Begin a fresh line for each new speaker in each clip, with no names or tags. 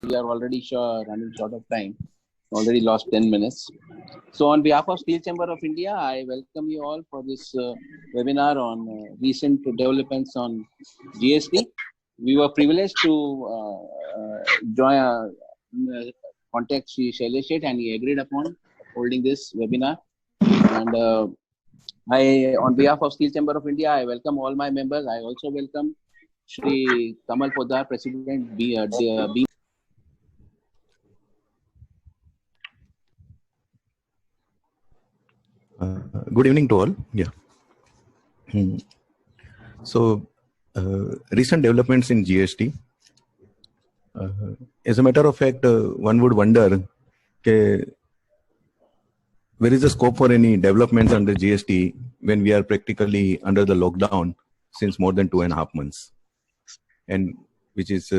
We are already running short of time. Already lost 10 minutes. So, on behalf of Steel Chamber of India, I welcome you all for this webinar on recent developments on GST. We were privileged to contact Sri Shailesh Sheth, and he agreed upon holding this webinar. And on behalf of Steel Chamber of India, I welcome all my members. I also welcome Shri Kamal Poddar, President,
Good evening to all. Yeah. So, recent developments in GST. As a matter of fact, one would wonder, where is the scope for any developments under GST when we are practically under the lockdown since more than 2.5 months, and which is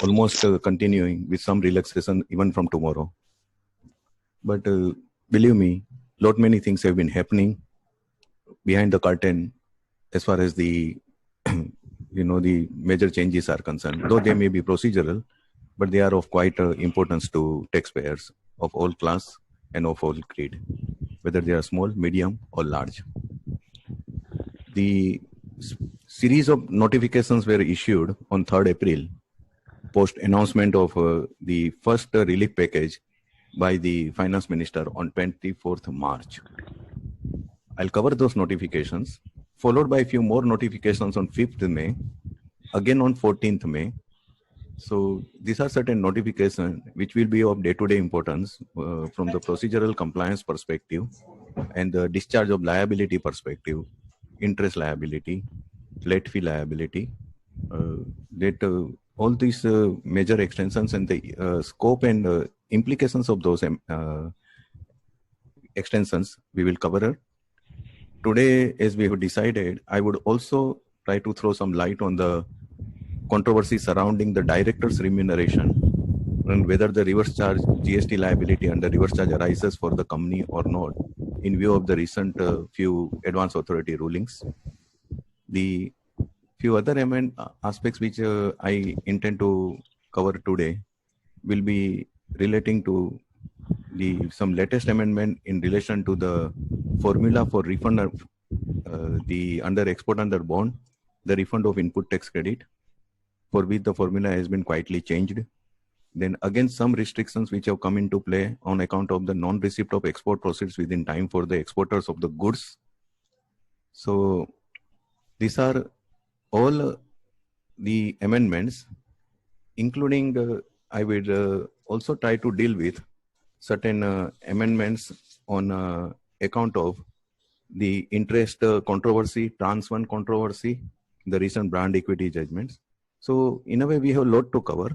almost continuing with some relaxation even from tomorrow. But believe me, lot many things have been happening behind the curtain as far as the the major changes are concerned. Though they may be procedural, but they are of quite importance to taxpayers of all class and of all grade, whether they are small, medium or large. The series of notifications were issued on 3rd April post announcement of the first relief package by the Finance Minister on 24th March. I'll cover those notifications, followed by a few more notifications on 5th May, again on 14th May. So these are certain notifications which will be of day-to-day importance from the procedural compliance perspective and the discharge of liability perspective, interest liability, late fee liability, all these major extensions and the scope and implications of those extensions we will cover. Today, as we have decided, I would also try to throw some light on the controversy surrounding the director's remuneration and whether the reverse charge GST liability under reverse charge arises for the company or not in view of the recent few advance authority rulings. The few other aspects which I intend to cover today will be relating to some latest amendment in relation to the formula for refund of the under export under bond, the refund of input tax credit, for which the formula has been quietly changed. Then again, some restrictions which have come into play on account of the non-receipt of export proceeds within time for the exporters of the goods. So these are all the amendments, including I will also try to deal with certain amendments on account of the interest controversy, Trans 1 controversy, the recent brand equity judgments. So in a way, we have a lot to cover,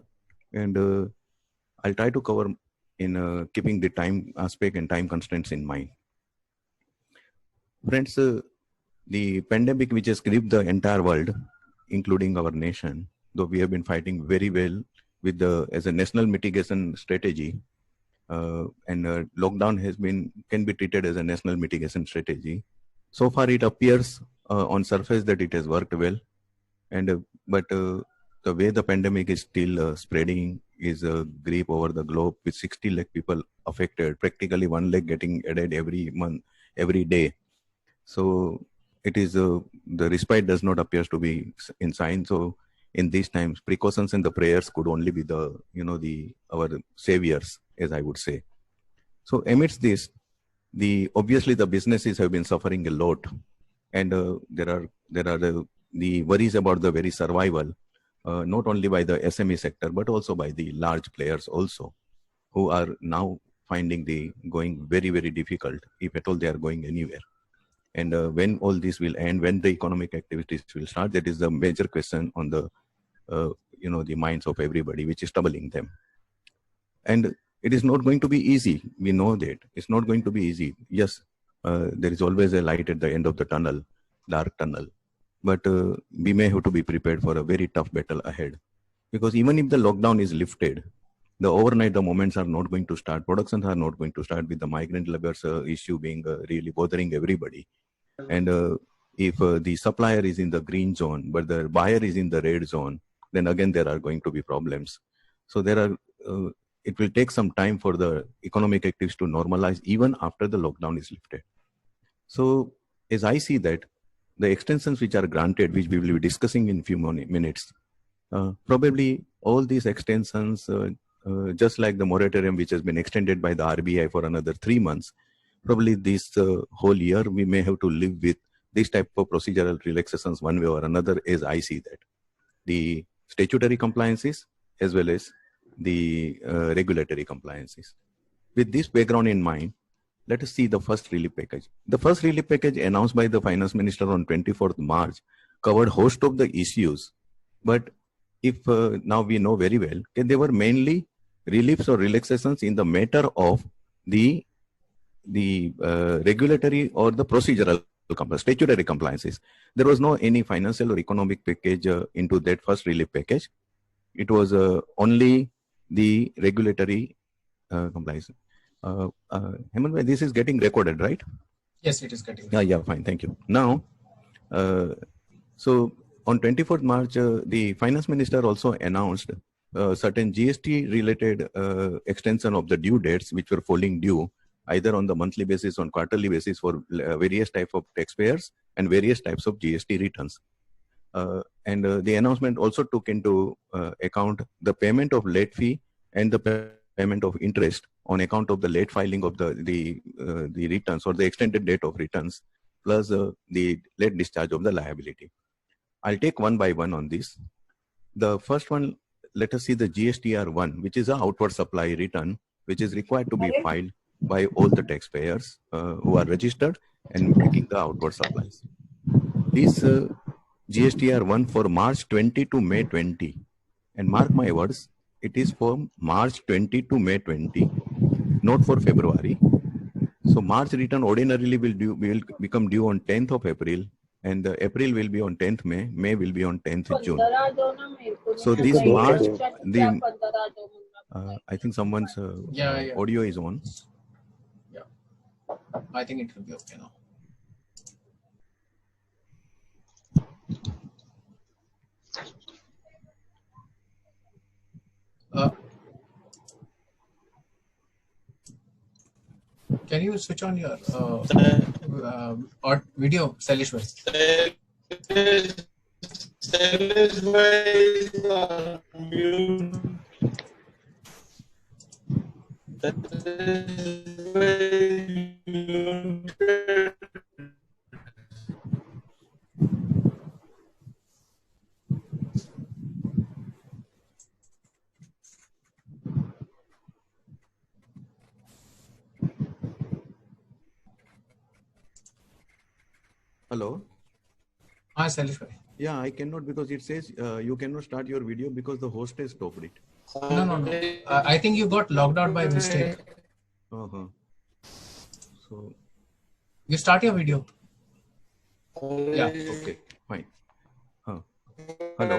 and I'll try to cover in keeping the time aspect and time constraints in mind. Friends, the pandemic which has gripped the entire world, including our nation, though we have been fighting very well with as a national mitigation strategy, and lockdown can be treated as a national mitigation strategy. So far, it appears on surface that it has worked well, but the way the pandemic is still spreading is a grip over the globe with 60 lakh people affected, practically 1 lakh getting added every month, every day. So it is the respite does not appear to be in sign. So in these times, precautions and the prayers could only be our saviors, as I would say. So amidst this, obviously the businesses have been suffering a lot, and there are the worries about the very survival, not only by the SME sector but also by the large players also, who are now finding going very, very difficult, if at all they are going anywhere. And when all this will end, when the economic activities will start, that is the major question on the the minds of everybody, which is troubling them. And it is not going to be easy. We know that it's not going to be easy. Yes, there is always a light at the end of the tunnel, dark tunnel. But we may have to be prepared for a very tough battle ahead. Because even if the lockdown is lifted, overnight the moments are not going to start. Productions are not going to start, with the migrant laborers issue being really bothering everybody. And if the supplier is in the green zone, but the buyer is in the red zone, then again there are going to be problems. So there are it will take some time for the economic activities to normalize even after the lockdown is lifted. So as I see that, the extensions which are granted, which we will be discussing in few minutes, probably all these extensions, just like the moratorium which has been extended by the RBI for another 3 months, probably this whole year we may have to live with this type of procedural relaxations one way or another, as I see that. The statutory compliances as well as the regulatory compliances. With this background in mind, let us see the first relief package. The first relief package announced by the Finance Minister on 24th March covered host of the issues. But if now we know very well, they were mainly reliefs or relaxations in the matter of the regulatory or the procedural statutory compliances. There was no any financial or economic package into that first relief package. It was only the regulatory compliance. Hemant, this is getting recorded, right?
Yes, it is getting
recorded. Yeah, fine. Thank you. Now, so on 24th March, the Finance Minister also announced certain GST-related extension of the due dates which were falling due either on the monthly basis, on quarterly basis for various types of taxpayers and various types of GST returns. And the announcement also took into account the payment of late fee and the payment of interest on account of the late filing of the returns or the extended date of returns, plus the late discharge of the liability. I'll take one by one on this. The first one, let us see the GSTR1, which is an outward supply return, which is required to be filed by all the taxpayers who are registered and making the outward supplies. This GSTR1 for March 20 to May 20, and mark my words, it is for March 20 to May 20, not for February. So March return ordinarily will become due on 10th of April, and April will be on 10th May, May will be on 10th June. So this March, I think someone's audio is on.
Yeah, I think it will be okay now. Can you switch on your video, Salish bhai? Salish bhai mute.
Hello.
Hi, Salish bhai.
Yeah, I cannot because it says you cannot start your video because the host has stopped it.
No. I think you got logged out by mistake.
So
you start your video. Yeah.
Okay. Fine. Hello.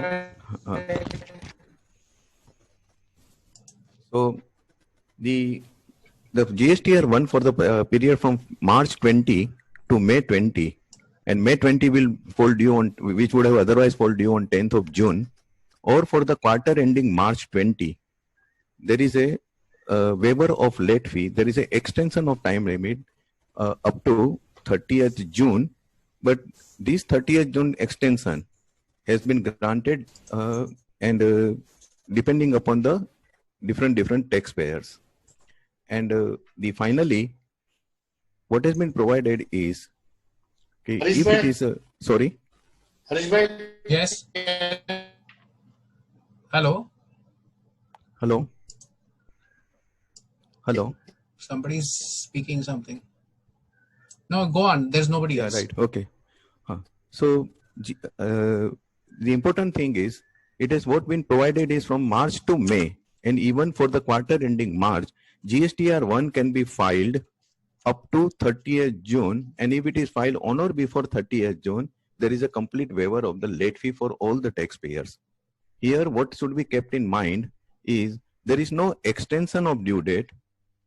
So the GSTR1 for the period from March 20 to May 20. And May 20 will fall due on, which would have otherwise fall due on 10th of June, or for the quarter ending March 20, there is a waiver of late fee. There is an extension of time limit up to 30th June, but this 30th June extension has been granted and depending upon the different taxpayers. And finally, what has been provided is, if it is sorry.
Yes. Hello. Somebody's speaking something. No, go on. There's nobody else.
Right. Okay. So the important thing is, it is what been provided is from March to May, and even for the quarter ending March, GSTR1 can be filed up to 30th June, and if it is filed on or before 30th June, there is a complete waiver of the late fee for all the taxpayers. Here, what should be kept in mind is there is no extension of due date.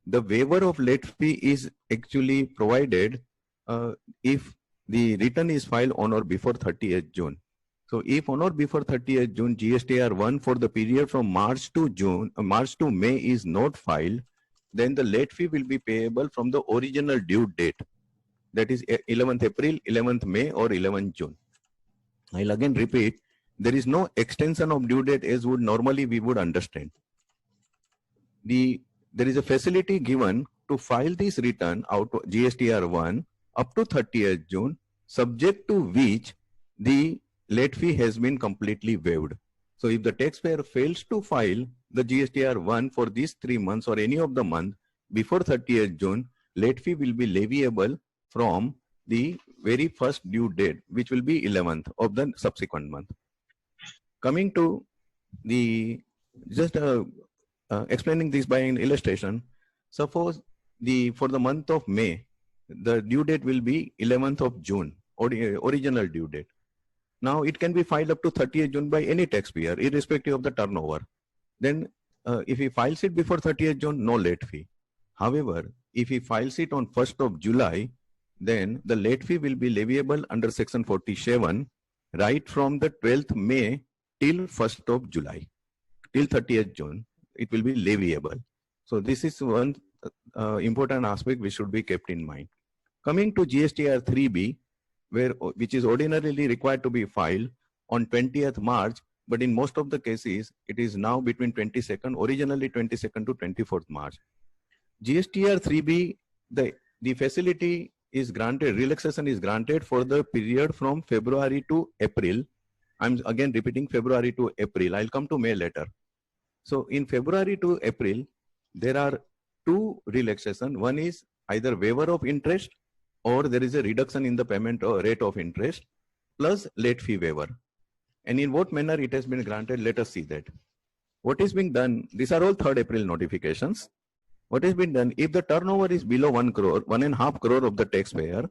The waiver of late fee is actually provided if the return is filed on or before 30th June. So if on or before 30th June GSTR 1 for the period from March to May is not filed, then the late fee will be payable from the original due date. That is 11th April, 11th May or 11th June. I'll again repeat, there is no extension of due date as would normally we would understand. There is a facility given to file this return out of GSTR 1 up to 30th June, subject to which the late fee has been completely waived. So if the taxpayer fails to file the GSTR 1 for these 3 months or any of the month before 30th June, late fee will be leviable from the very first due date, which will be 11th of the subsequent month. Coming to the, just explaining this by an illustration, suppose for the month of May, the due date will be 11th of June, original due date. Now it can be filed up to 30th June by any taxpayer, irrespective of the turnover. Then if he files it before 30th June, no late fee. However, if he files it on 1st of July, then the late fee will be leviable under section 47 right from the 12th May till 1st of July, till 30th June, it will be leviable. So this is one important aspect which should be kept in mind. Coming to GSTR 3B, which is ordinarily required to be filed on 20th March, but in most of the cases, it is now between 22nd, originally 22nd to 24th March. GSTR 3B, the facility is granted, relaxation is granted for the period from February to April. I'm again repeating February to April. I'll come to May later. So in February to April, there are two relaxations. One is either waiver of interest or there is a reduction in the payment or rate of interest plus late fee waiver. And in what manner it has been granted, let us see that. What is being done, these are all 3rd April notifications. What has been done, if the turnover is below 1 crore, 1.5 crore of the taxpayer,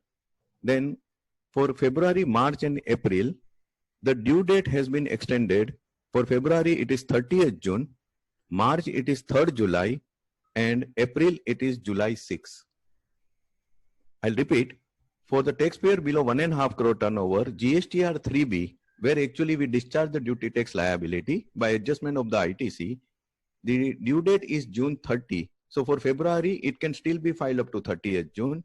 then for February, March and April, the due date has been extended. For February, it is 30th June, March, it is 3rd July, and April, it is July 6. I'll repeat, for the taxpayer below 1.5 crore turnover, GSTR 3B, where actually we discharge the duty tax liability by adjustment of the ITC, the due date is June 30. So for February, it can still be filed up to 30th June.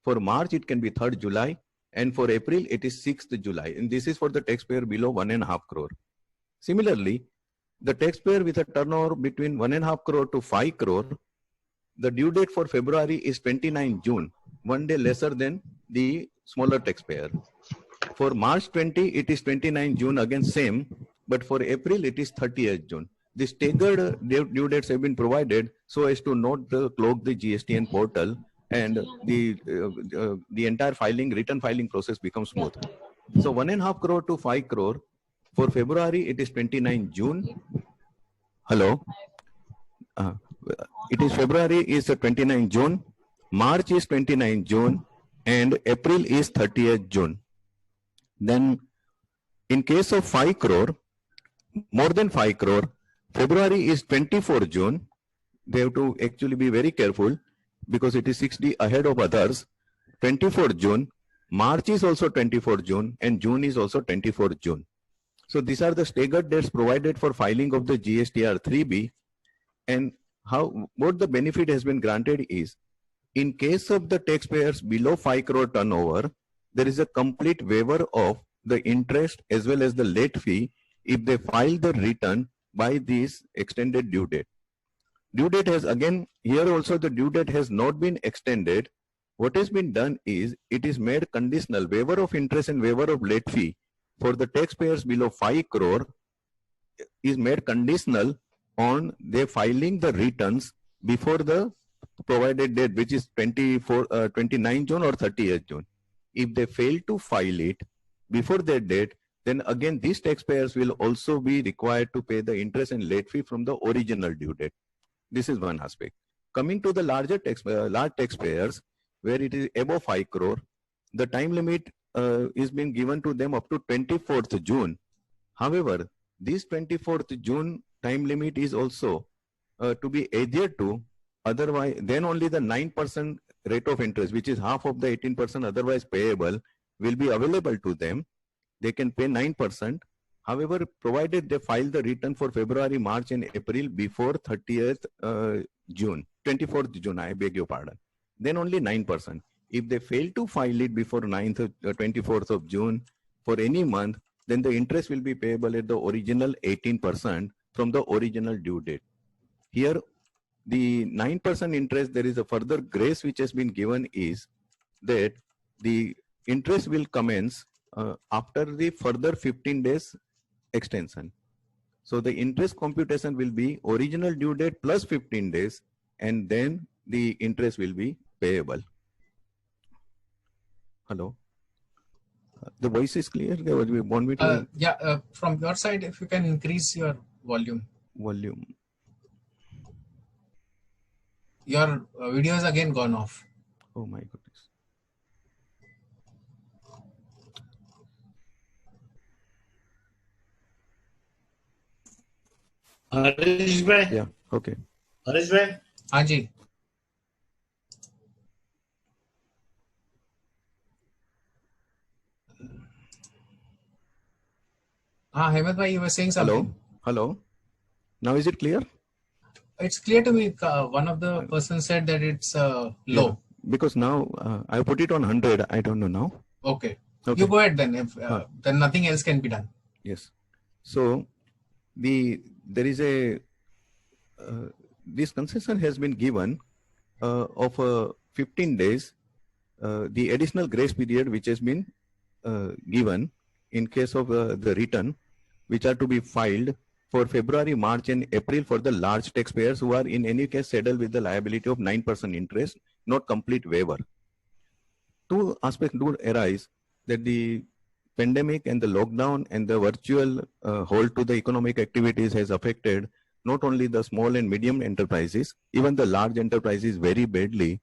For March, it can be 3rd July. And for April, it is 6th July. And this is for the taxpayer below 1.5 crore. Similarly, the taxpayer with a turnover between 1.5 crore to 5 crore, the due date for February is 29 June, 1 day lesser than the smaller taxpayer. For March 20, it is 29 June, again same, but for April, it is 30th June. The staggered due dates have been provided so as to not clog the GSTN portal, and the entire return filing process becomes smooth. So 1.5 crore to 5 crore. For February, it is 29 June. Hello. It is February is 29 June. March is 29 June. And April is 30th June. Then in case of 5 crore, more than 5 crore, February is 24 June. They have to actually be very careful because it is 60 ahead of others. 24 June, March is also 24 June, and June is also 24 June. So these are the staggered dates provided for filing of the GSTR 3B. And what the benefit has been granted is, in case of the taxpayers below 5 crore turnover, there is a complete waiver of the interest as well as the late fee if they file the return by this extended due date. Due date has, again, here also the due date has not been extended. What has been done is, it is made conditional. Waiver of interest and waiver of late fee for the taxpayers below 5 crore is made conditional on their filing the returns before the provided date, which is 29 June or 30th June. If they fail to file it before that date, then again these taxpayers will also be required to pay the interest and late fee from the original due date. This is one aspect. Coming to the large taxpayers, where it is above 5 crore, the time limit is being given to them up to 24th June. However, this 24th June time limit is also to be adhered to. Otherwise, then only the 9% rate of interest, which is half of the 18% otherwise payable, will be available to them. They can pay 9%, However, provided they file the return for February, March, and April before 30th June, 24th June, I beg your pardon, then only 9%. If they fail to file it before 24th of June for any month, then the interest will be payable at the original 18% from the original due date. Here, the 9% interest, there is a further grace which has been given is that the interest will commence after the further 15 days extension. So the interest computation will be original due date plus 15 days, and then the interest will be payable. Hello? The voice is clear? You want me to?
Yeah, from your side, if you can increase your volume.
Volume.
Your video is again gone off.
Oh my goodness.
Harish भाई,
Yeah, okay.
Harish भाई,
हाँ जी. हाँ, हेमंत भाई, you were saying something.
Hello. Now is it clear?
It's clear to me. One of the persons said that it's low.
Yeah, because now I put it on 100. I don't know now.
Okay.
Okay.
You go ahead then. If then nothing else can be done.
Yes. So there is a this concession has been given of 15 days. The additional grace period which has been given in case of the return, which are to be filed for February, March, and April for the large taxpayers who are in any case saddled with the liability of 9% interest, not complete waiver. Two aspects do arise, that the pandemic and the lockdown and the virtual hold to the economic activities has affected not only the small and medium enterprises, even the large enterprises very badly.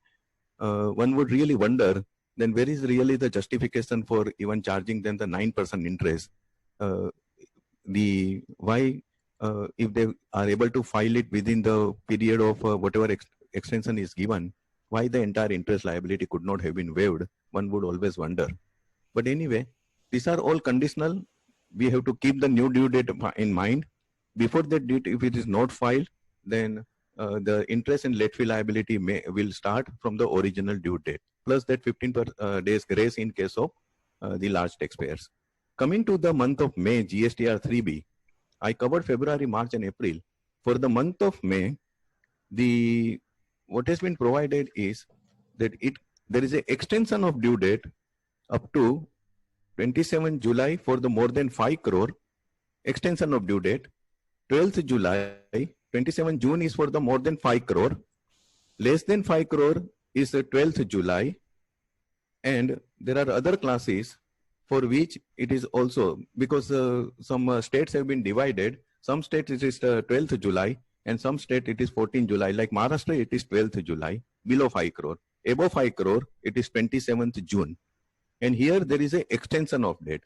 One would really wonder, then where is really the justification for even charging them the 9% interest? Why, if they are able to file it within the period of whatever extension is given, why the entire interest liability could not have been waived? One would always wonder. But anyway, these are all conditional. We have to keep the new due date in mind. Before that date, if it is not filed, then the interest and late fee liability will start from the original due date, plus that 15 days grace in case of the large taxpayers. Coming to the month of May, GSTR 3B, I covered February, March, and April. For the month of May, what has been provided is that there is an extension of due date up to 27 July for the more than 5 crore, extension of due date. 12th July, 27 June is for the more than 5 crore. Less than 5 crore is the 12th July. And there are other classes for which it is also, because some states have been divided. Some states it is 12th July and some state it is 14th July. Like Maharashtra, it is 12th July, below 5 crore. Above 5 crore, it is 27th June. And here there is an extension of date.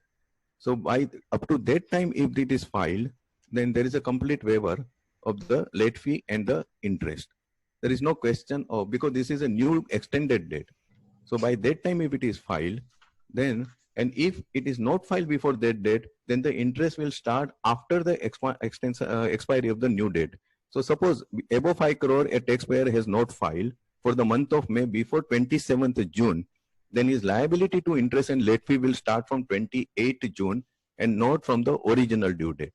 So by up to that time, if it is filed, then there is a complete waiver of the late fee and the interest. There is no question of, because this is a new extended date. So by that time, if it is filed, then, and if it is not filed before that date, then the interest will start after the expiry of the new date. So suppose above 5 crore, a taxpayer has not filed for the month of May before 27th June, then his liability to interest and late fee will start from 28th June and not from the original due date.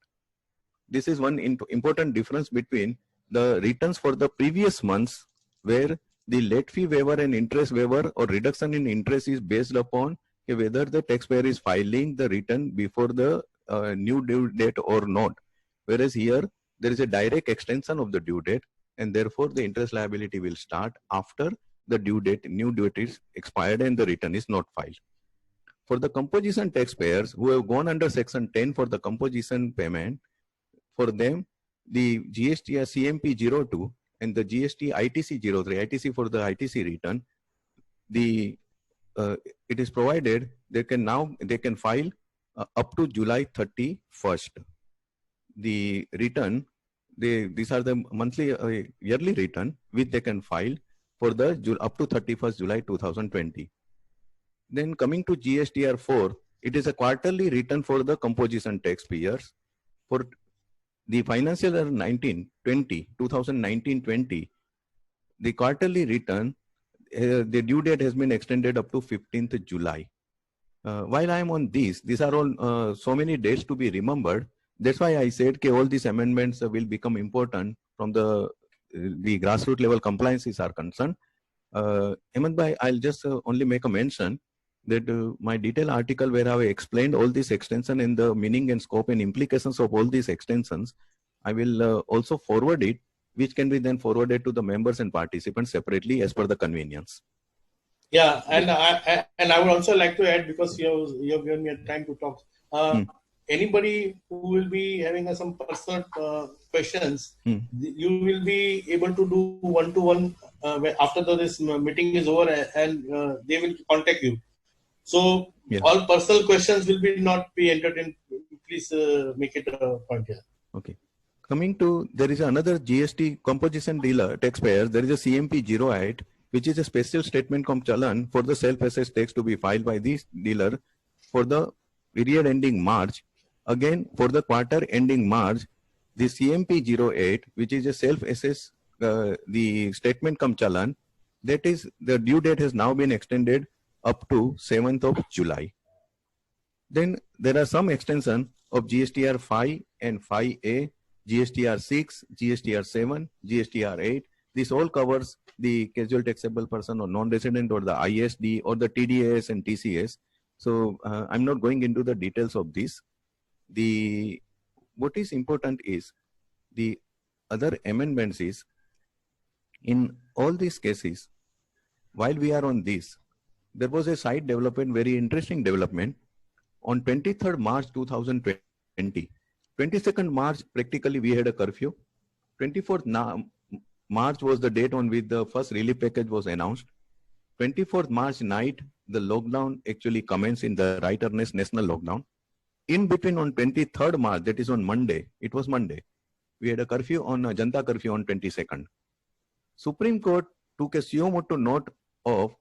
This is one important difference between the returns for the previous months, where the late fee waiver and interest waiver or reduction in interest is based upon whether the taxpayer is filing the return before the new due date or not. Whereas here, there is a direct extension of the due date, and therefore the interest liability will start after the due date, new due date is expired and the return is not filed. For the composition taxpayers who have gone under section 10 for the composition payment, for them, the GST CMP 02 and the GST ITC 03, ITC for the ITC return, it is provided they can file up to July 31st. The return, these are the monthly yearly return which they can file for the up to 31st July 2020. Then coming to GSTR 4, it is a quarterly return for the composition taxpayers. For the financial year 2019-20, the quarterly return, the due date has been extended up to 15th July. While I am on these are all so many dates to be remembered. That's why I said all these amendments will become important from the grassroots level compliances are concerned. Hemant bhai, I'll just only make a mention that my detailed article where I explained all this extension and the meaning and scope and implications of all these extensions, I will also forward it, which can be then forwarded to the members and participants separately as per the convenience.
Yeah, and I would also like to add, because you have given me a time to talk. Anybody who will be having some personal questions, you will be able to do one-to-one after this meeting is over, and they will contact you. So all personal questions will not be entered. Please make it a point here.
Okay. Coming to, there is another GST composition dealer taxpayer. There is a CMP 08, which is a special statement cum chalan for the self-assessed tax to be filed by this dealer for the period ending March. Again, for the quarter ending March, the CMP 08, which is a self-assessed the statement cum chalan, that is, the due date has now been extended up to 7th of July. Then there are some extension of GSTR 5 and 5A, GSTR 6, GSTR 7, GSTR 8. This all covers the casual taxable person or non-resident or the ISD or the TDS and TCS. So I'm not going into the details of this. What is important is the other amendments is in all these cases, while we are on this, there was a side development, very interesting development. On 23rd March 2020, 22nd March, practically we had a curfew. 24th March was the date on which the first relief package was announced. 24th March night, the lockdown actually commenced in the right earnest national lockdown. In between on 23rd March, that is on Monday, it was Monday, we had a curfew on Janta curfew on 22nd. Supreme Court took a suo motu note of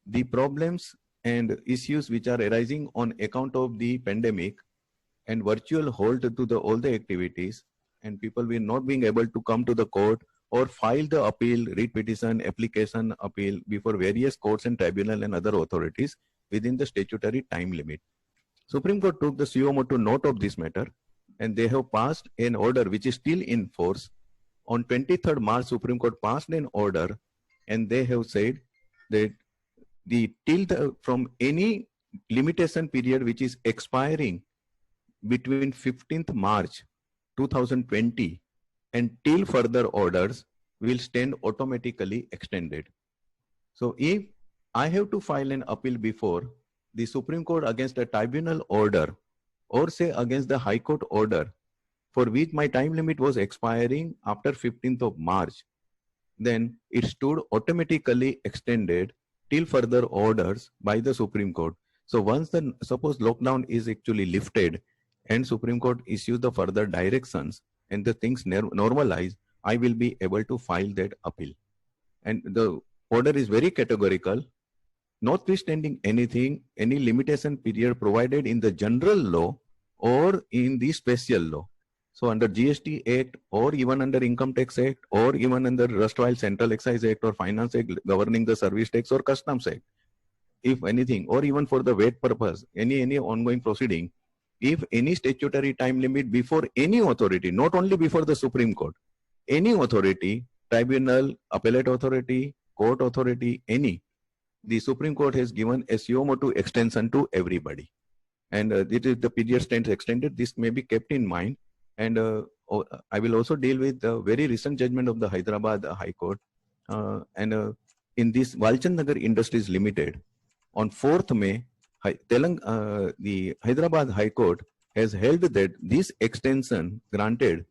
the problems and issues which are arising on account of the pandemic and virtual hold to all the activities, and people were not being able to come to the court or file the appeal, writ petition, application, appeal before various courts and tribunal and other authorities within the statutory time limit. Supreme Court took the suo motu note of this matter, and they have passed an order which is still in force. On 23rd March, Supreme Court passed an order, and they have said that from any limitation period which is expiring between 15th March 2020 and till further orders will stand automatically extended. So if I have to file an appeal before the Supreme Court against a tribunal order or say against the High Court order for which my time limit was expiring after 15th of March, then it stood automatically extended till further orders by the Supreme Court. So once the suppose lockdown is actually lifted and Supreme Court issues the further directions and the things normalize, I will be able to file that appeal. And the order is very categorical, notwithstanding anything, any limitation period provided in the general law or in the special law. So under GST Act or even under Income Tax Act or even under erstwhile Central Excise Act or Finance Act governing the Service Tax or Customs Act, if anything, or even for the VAT purpose, any ongoing proceeding, if any statutory time limit before any authority, not only before the Supreme Court, any authority, tribunal, appellate authority, court authority, any, the Supreme Court has given a suo motu extension to everybody. And the period stands extended. This may be kept in mind. And I will also deal with the very recent judgment of the Hyderabad High Court. In this Walchand Nagar Industries Limited, on 4th May, the Hyderabad High Court has held that this extension granted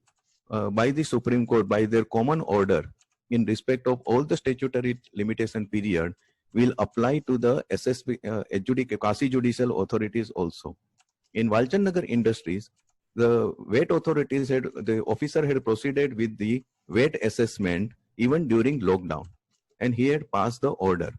by the Supreme Court by their common order in respect of all the statutory limitation period will apply to the SSB, quasi judicial authorities also. In Walchand Nagar Industries, the VAT authorities the officer had proceeded with the VAT assessment even during lockdown, and he had passed the order,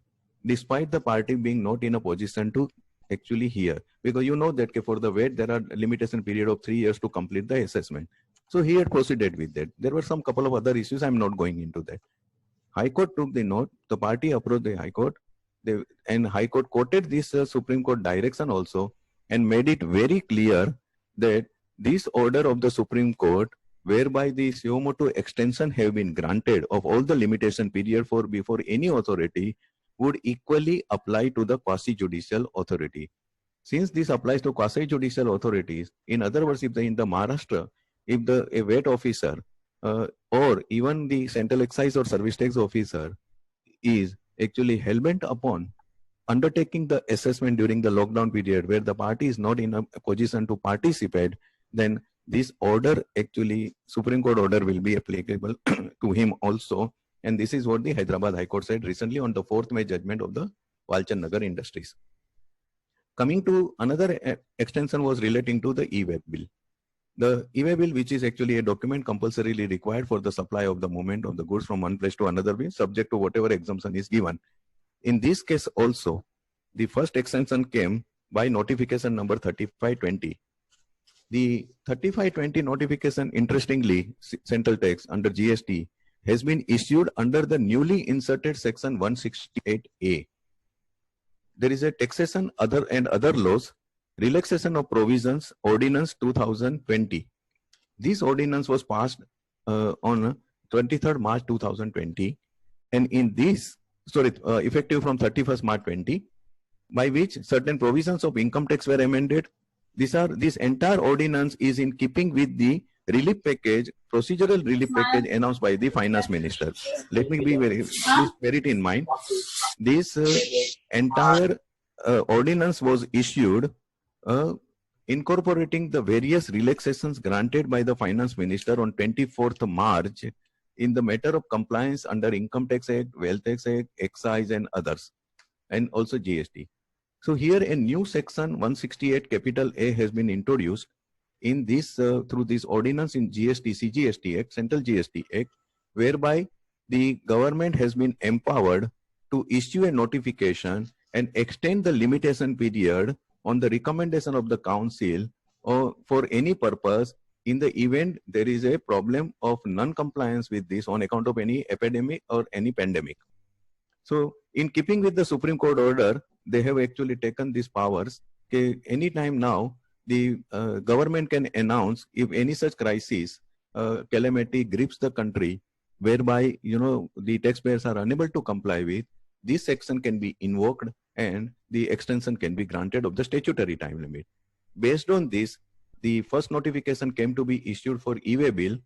despite the party being not in a position to actually here, because you know that for the VAT there are limitation period of 3 years to complete the assessment. So he had proceeded with that. There were some couple of other issues. I'm not going into that. High Court took the note. The party approached the High Court. And High Court quoted this Supreme Court direction also and made it very clear that this order of the Supreme Court, whereby the suo motu extension have been granted of all the limitation period for before any authority, would equally apply to the quasi-judicial authority. Since this applies to quasi-judicial authorities, in other words, if in the Maharashtra, if a VAT officer or even the central excise or service tax officer is actually hell-bent upon undertaking the assessment during the lockdown period where the party is not in a position to participate, then this order, actually Supreme Court order, will be applicable to him also. And this is what the Hyderabad High Court said recently on the 4th May judgment of the Walchand Nagar Industries. Coming to another extension was relating to the e-way bill. The e-way bill, which is actually a document compulsorily required for the supply of the movement of the goods from one place to another place, subject to whatever exemption is given. In this case also, the first extension came by notification number 3520. The 3520 notification, interestingly, central tax under GST, has been issued under the newly inserted section 168A. There is a taxation and other laws, relaxation of provisions, ordinance 2020. This ordinance was passed on 23rd March 2020, and in this, effective from 31st March 20, by which certain provisions of income tax were amended. This entire ordinance is in keeping with the relief package, procedural relief package announced by the finance minister. Let me be please bear it in mind. This entire ordinance was issued incorporating the various relaxations granted by the finance minister on 24th March in the matter of compliance under Income Tax Act, Wealth Tax Act, Excise and others, and also GST. So here a new section 168 capital A has been introduced in this through this ordinance in GST, CGST Act, Central GST Act, whereby the government has been empowered to issue a notification and extend the limitation period on the recommendation of the council or for any purpose in the event there is a problem of non-compliance with this on account of any epidemic or any pandemic. So in keeping with the Supreme Court order, they have actually taken these powers. Okay, anytime now, the government can announce if any such crisis, calamity grips the country, whereby the taxpayers are unable to comply with, this section can be invoked and the extension can be granted of the statutory time limit. Based on this, the first notification came to be issued for e-way bill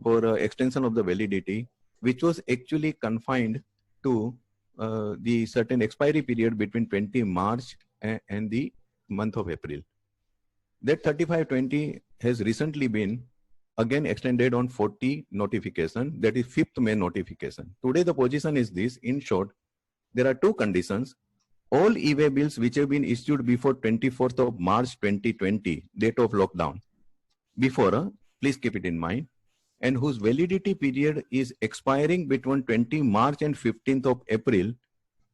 for extension of the validity, which was actually confined to the certain expiry period between 20 March and the month of April. That 3520 has recently been again extended on 40 notification, that is 5th May notification. Today the position is this: in short, there are two conditions. All e-way bills which have been issued before 24th of March 2020, date of lockdown, before, please keep it in mind, and whose validity period is expiring between 20 March and 15th of April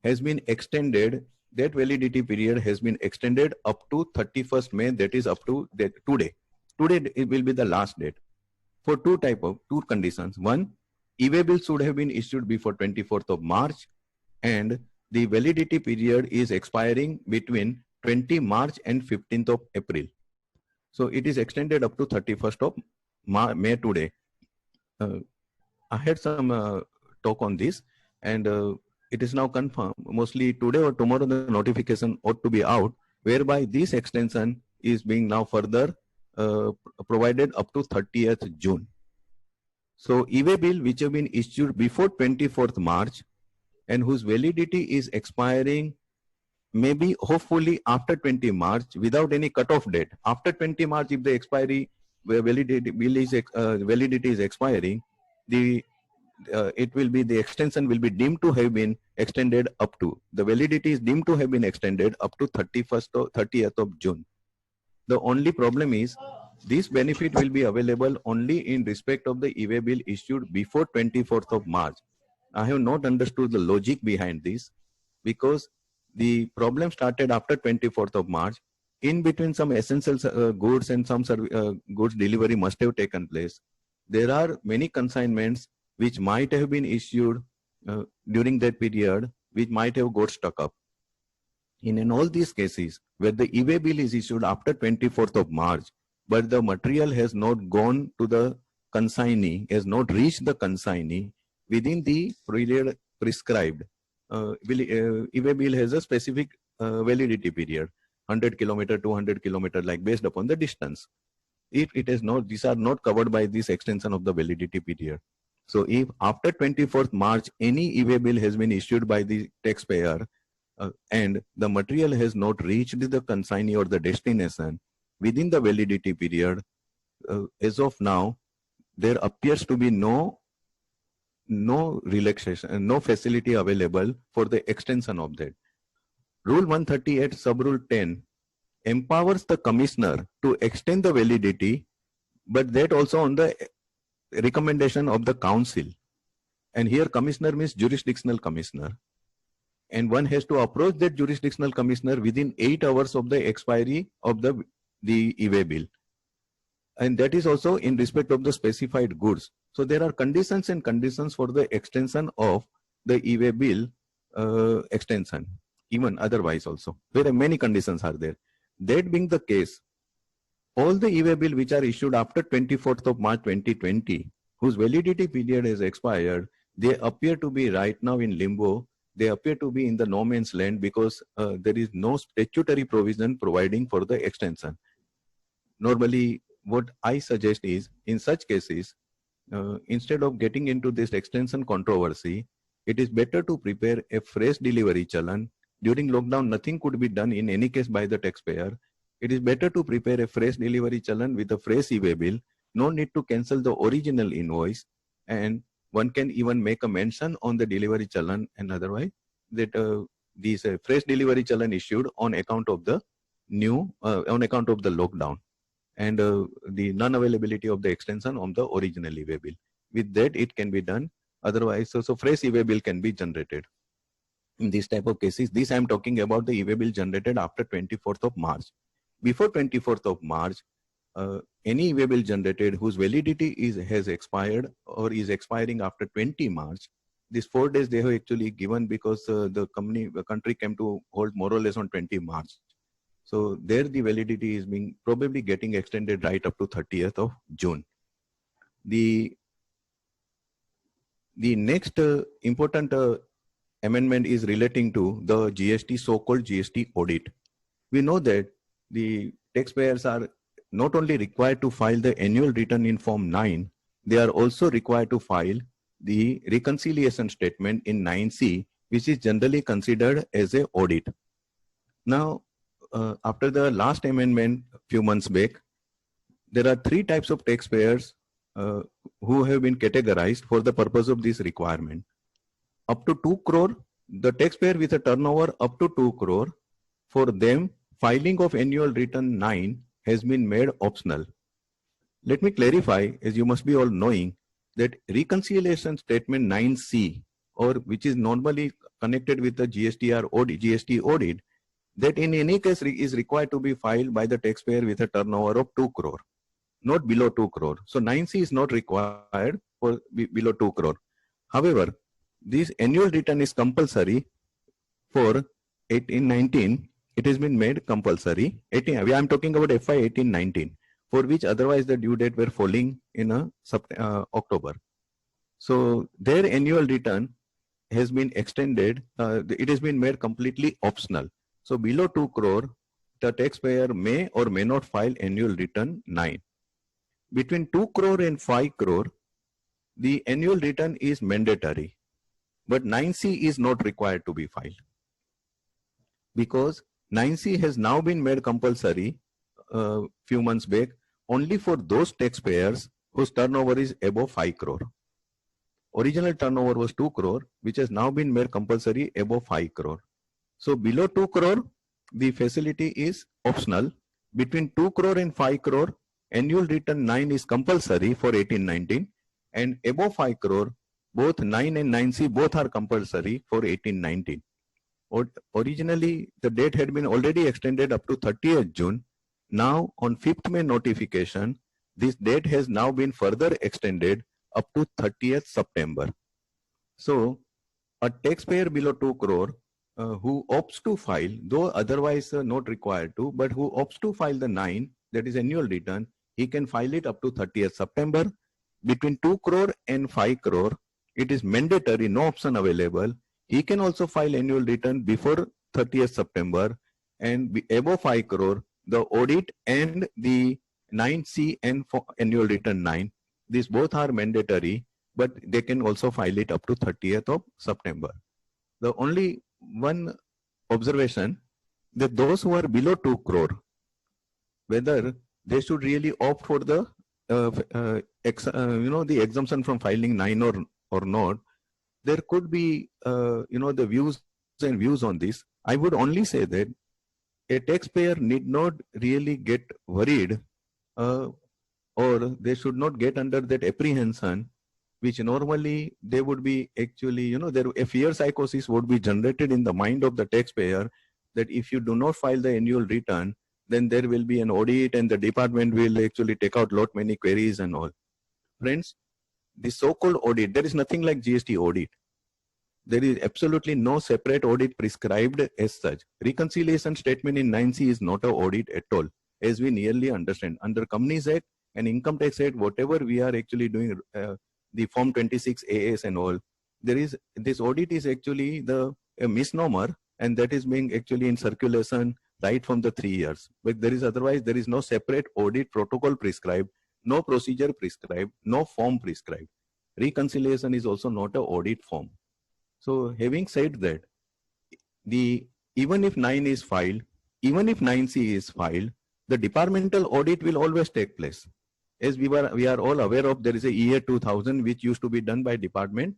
has been extended. That validity period has been extended up to 31st May, that is up to today. Today it will be the last date. For two conditions. One, e-way bills should have been issued before 24th of March and the validity period is expiring between 20 March and 15th of April. So it is extended up to 31st of May today. I had some talk on this, and it is now confirmed. Mostly today or tomorrow the notification ought to be out, whereby this extension is being now further provided up to 30th June. So e-way bill which have been issued before 24th March and whose validity is expiring maybe hopefully after 20 March without any cutoff date. After 20 March, if the expiry validity is expiring, the extension will be deemed to have been extended up to, the validity is deemed to have been extended up to 30th of June. The only problem is this benefit will be available only in respect of the e-way bill issued before 24th of March. I have not understood the logic behind this, because the problem started after 24th of March. In between, some essential goods and some goods delivery must have taken place. There are many consignments which might have been issued during that period, which might have got stuck up. In all these cases, where the e-way bill is issued after 24th of March, but the material has not gone to the consignee, has not reached the consignee within the period prescribed. E-way bill has a specific validity period, 100 kilometer, 200 kilometer, like based upon the distance. If it is not, these are not covered by this extension of the validity period. So if after 24th March, any e-way bill has been issued by the taxpayer and the material has not reached the consignee or the destination within the validity period, as of now, there appears to be no relaxation, no facility available for the extension of that. Rule 138 sub-rule 10 empowers the commissioner to extend the validity, but that also on the recommendation of the council. And here commissioner means jurisdictional commissioner. And one has to approach that jurisdictional commissioner within 8 hours of the expiry of the e-way bill. And that is also in respect of the specified goods. So there are conditions and conditions for the extension of the e-way bill extension, even otherwise also. There are many conditions are there. That being the case, all the e-way bill which are issued after 24th of March 2020, whose validity period has expired, they appear to be right now in limbo. They appear to be in the no man's land because there is no statutory provision providing for the extension. Normally, what I suggest is, in such cases, instead of getting into this extension controversy, it is better to prepare a fresh delivery challan. During lockdown, nothing could be done in any case by the taxpayer. It is better to prepare a fresh delivery challan with a fresh e-way bill. No need to cancel the original invoice, and one can even make a mention on the delivery challan and otherwise that these fresh delivery challan issued on account of the lockdown and the non-availability of the extension on the original e-way bill. With that, it can be done. Otherwise, so fresh e-way bill can be generated. In these type of cases, this I am talking about the e-way bill generated after 24th of March. Before 24th of March, any e-way bill generated whose validity has expired or is expiring after 20 March, these 4 days they have actually given because the country came to hold more or less on 20 March. So there the validity is being probably getting extended right up to 30th of June. The next important amendment is relating to the GST, so-called GST audit. We know that the taxpayers are not only required to file the annual return in Form 9, they are also required to file the reconciliation statement in 9C, which is generally considered as an audit. Now, after the last amendment a few months back, there are 3 types of taxpayers who have been categorized for the purpose of this requirement. Up to 2 crore, the taxpayer with a turnover up to 2 crore, for them, filing of annual return 9 has been made optional. Let me clarify, as you must be all knowing, that reconciliation statement 9C, or which is normally connected with the GST audit, that in any case is required to be filed by the taxpayer with a turnover of 2 crore, not below 2 crore. So 9C is not required for below 2 crore. However, this annual return is compulsory for 18-19. It has been made compulsory. I am talking about FY 18-19, for which otherwise the due date were falling in October. So their annual return has been extended. It has been made completely optional. So below 2 crore, the taxpayer may or may not file annual return 9. Between 2 crore and 5 crore, the annual return is mandatory, but 9C is not required to be filed, because 9C has now been made compulsory few months back only for those taxpayers whose turnover is above 5 crore. Original turnover was 2 crore, which has now been made compulsory above 5 crore. So below 2 crore, the facility is optional. Between 2 crore and 5 crore, annual return 9 is compulsory for 18-19, and above 5 crore, both 9 and 9C both are compulsory for 18-19. Originally, the date had been already extended up to 30th June. Now, on 5th May notification, this date has now been further extended up to 30th September. So, a taxpayer below 2 crore who opts to file, though otherwise not required to, but who opts to file the 9, that is annual return, he can file it up to 30th September. Between 2 crore and 5 crore, it is mandatory, no option available. He can also file annual return before 30th September, and above 5 crore, the audit and the 9C and annual return 9, these both are mandatory, but they can also file it up to 30th of September. The only one observation that those who are below 2 crore, whether they should really opt for the the exemption from filing 9 or not, there could be the views and views on this. I would only say that a taxpayer need not really get worried or they should not get under that apprehension, which normally they would be actually, a fear psychosis would be generated in the mind of the taxpayer that if you do not file the annual return, then there will be an audit and the department will actually take out lot many queries and all. Friends, the so-called audit, there is nothing like GST audit. There is absolutely no separate audit prescribed as such. Reconciliation statement in 9C is not an audit at all, as we nearly understand. Under Companies Act and Income Tax Act, whatever we are actually doing, the Form 26 AS and all, this audit is actually a misnomer, and that is being actually in circulation right from the 3 years. But there is no separate audit protocol prescribed, no procedure prescribed, no form prescribed. Reconciliation is also not an audit form. So having said that, even if 9 is filed, even if 9C is filed, the departmental audit will always take place. As we are all aware of, there is a year 2000 which used to be done by department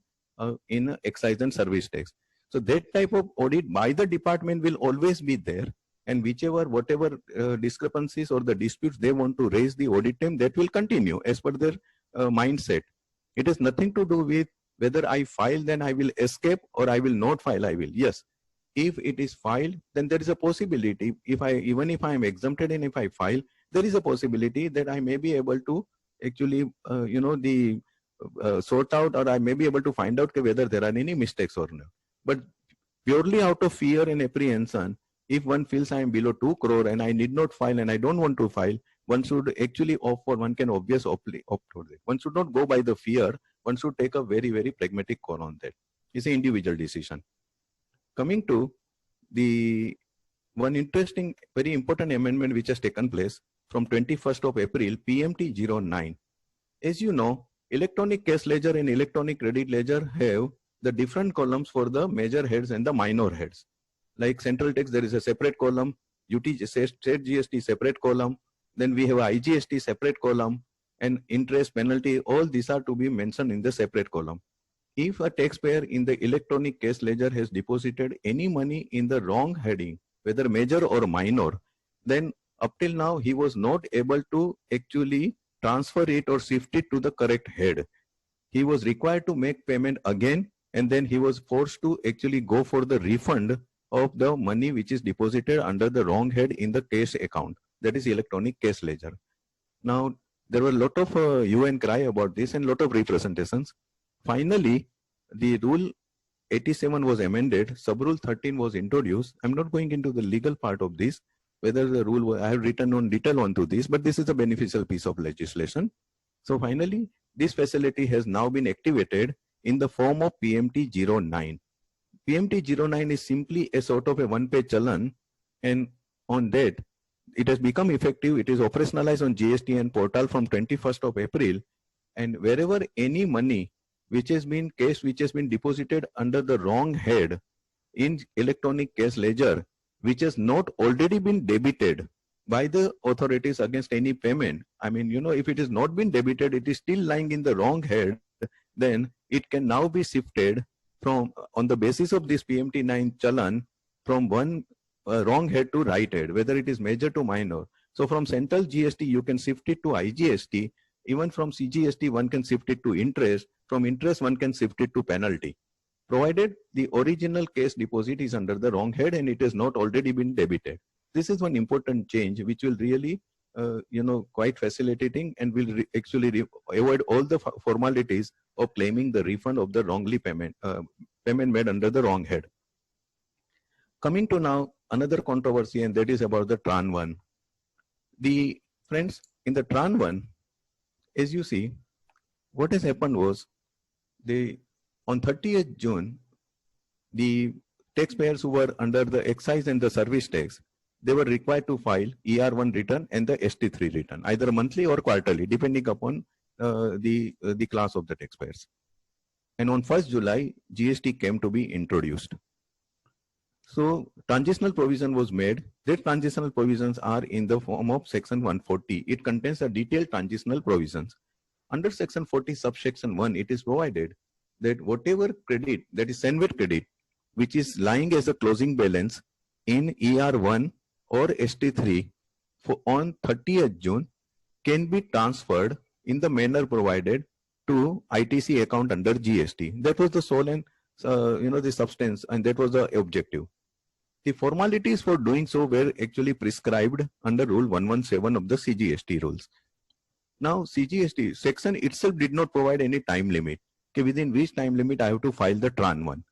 in excise and service tax. So that type of audit by the department will always be there, and whatever discrepancies or the disputes they want to raise the audit team, that will continue as per their mindset. It has nothing to do with whether I file, then I will escape, or I will not file, I will. Yes, if it is filed, then there is a possibility, even if I am exempted and if I file, there is a possibility that I may be able to actually, sort out, or I may be able to find out whether there are any mistakes or not. But purely out of fear and apprehension, if one feels I am below 2 crore and I need not file and I don't want to file, one should actually opt for, one can obviously opt for it. One should not go by the fear. One should take a very, very pragmatic call on that. It's an individual decision. Coming to the one interesting, very important amendment which has taken place from 21st of April, PMT 09. As you know, electronic cash ledger and electronic credit ledger have the different columns for the major heads and the minor heads. Like central tax, there is a separate column, state GST separate column, then we have IGST separate column, and interest, penalty, all these are to be mentioned in the separate column. If a taxpayer in the electronic cash ledger has deposited any money in the wrong heading, whether major or minor, then up till now he was not able to actually transfer it or shift it to the correct head. He was required to make payment again, and then he was forced to actually go for the refund of the money which is deposited under the wrong head in the cash account, that is electronic cash ledger. Now, there were a lot of hue and cry about this and lot of representations. Finally, the rule 87 was amended, sub-rule 13 was introduced. I'm not going into the legal part of this, whether the rule, I have written on detail onto this, but this is a beneficial piece of legislation. So finally, this facility has now been activated in the form of PMT 09. PMT 09 is simply a sort of a one-page challan, and on that, it has become effective. It is operationalized on GSTN portal from 21st of April, and wherever any money which has been cash, which has been deposited under the wrong head in electronic cash ledger, which has not already been debited by the authorities against any payment. I mean, if it has not been debited, it is still lying in the wrong head, then it can now be shifted from, on the basis of this PMT 9 challan, from one wrong head to right head, whether it is major to minor. So from central GST, you can shift it to IGST. Even from CGST, one can shift it to interest. From interest, one can shift it to penalty. provided the original case deposit is under the wrong head and it has not already been debited. This is one important change which will really, quite facilitating and will actually avoid all the formalities of claiming the refund of the wrongly payment made under the wrong head. Coming to now another controversy, and that is about the Tran 1. The friends, in the Tran 1, as you see, what has happened was on 30th June, the taxpayers who were under the excise and the service tax, they were required to file ER1 return and the ST3 return, either monthly or quarterly, depending upon the class of the taxpayers. And on 1st July, GST came to be introduced. So transitional provision was made. That transitional provisions are in the form of section 140. It contains a detailed transitional provisions. Under section 40 subsection 1, it is provided that whatever credit, that is Senvet credit, which is lying as a closing balance in ER1 or ST3 on 30th June can be transferred in the manner provided to ITC account under GST. That was the sole and the substance, and that was the objective. The formalities for doing so were actually prescribed under Rule 117 of the CGST rules. Now, CGST section itself did not provide any time limit. Okay, within which time limit I have to file the Tran 1.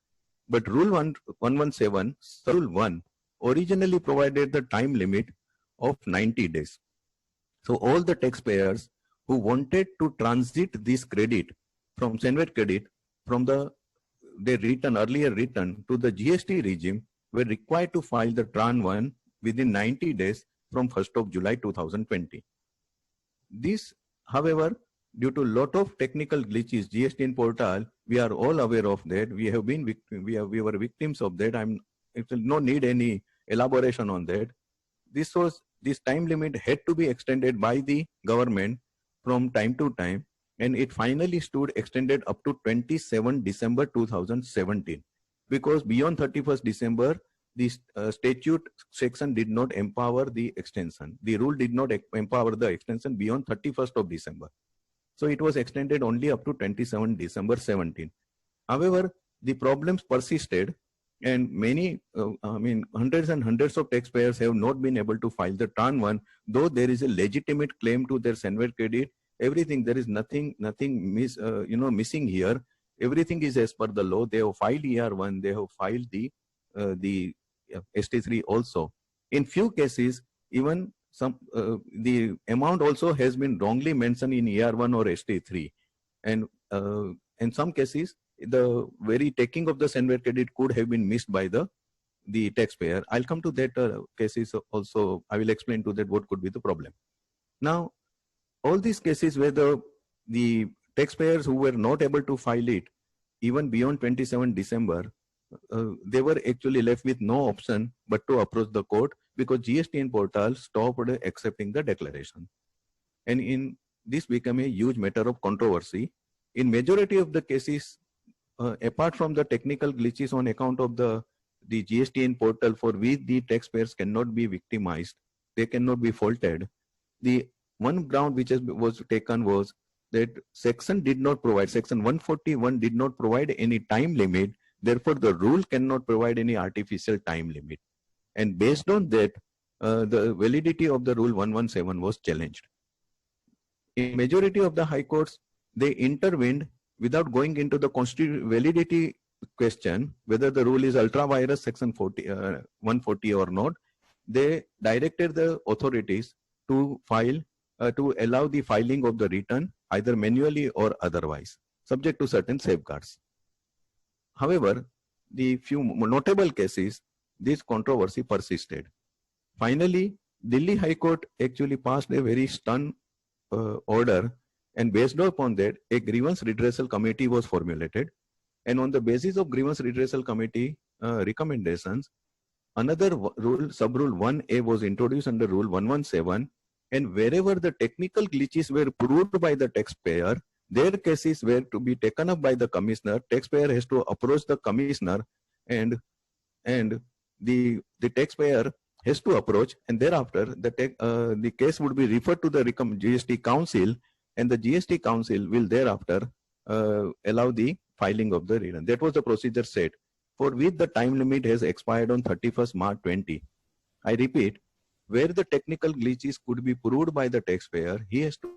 But Rule 117, Rule 1, originally provided the time limit of 90 days. So all the taxpayers who wanted to transit this credit from Senvet credit from their earlier return to the GST regime were required to file the Tran 1 within 90 days from 1st of July 2020. This, however, due to a lot of technical glitches, GST in portal, we are all aware of that. We have been we were victims of that. It will no need any elaboration on that. This time limit had to be extended by the government from time to time, and it finally stood extended up to 27 December 2017, because beyond 31st December, the statute section did not empower the extension. The rule did not empower the extension beyond 31st of December. So it was extended only up to 27 December 17. However, the problems persisted, and many, hundreds and hundreds of taxpayers have not been able to file the Tran 1, though there is a legitimate claim to their Senvet credit. Everything, there is nothing missing here. Everything is as per the law. They have filed ER1, they have filed the ST3 also. In few cases, even the amount also has been wrongly mentioned in ER1 or ST3, and in some cases, the very taking of the Senvet credit could have been missed by the taxpayer. I'll come to that cases also. I will explain to that what could be the problem. Now, all these cases where the taxpayers who were not able to file it even beyond 27 December, they were actually left with no option but to approach the court, because GST in portal stopped accepting the declaration. And this became a huge matter of controversy. In majority of the cases, apart from the technical glitches on account of the GST in portal, for which the taxpayers cannot be victimized, they cannot be faulted. The one ground which was taken was that section 141 did not provide any time limit. Therefore, the rule cannot provide any artificial time limit. And based on that, the validity of the Rule 117 was challenged. In majority of the high courts, they intervened without going into the validity question, whether the rule is ultra vires section 140 or not. They directed the authorities to file, to allow the filing of the return either manually or otherwise, subject to certain safeguards. However, the few notable cases, this controversy persisted. Finally, Delhi High Court actually passed a very stern order, and based upon that, a grievance redressal committee was formulated. And on the basis of grievance redressal committee recommendations, another rule, sub-rule 1A, was introduced under Rule 117. And wherever the technical glitches were proved by the taxpayer, their cases were to be taken up by the commissioner. Taxpayer has to approach the commissioner, and the taxpayer has to approach, and thereafter the case would be referred to the GST Council, and the GST Council will thereafter allow the filing of the return. That was the procedure set, for which the time limit has expired on 31st March 20. I repeat, where the technical glitches could be proved by the taxpayer, he has to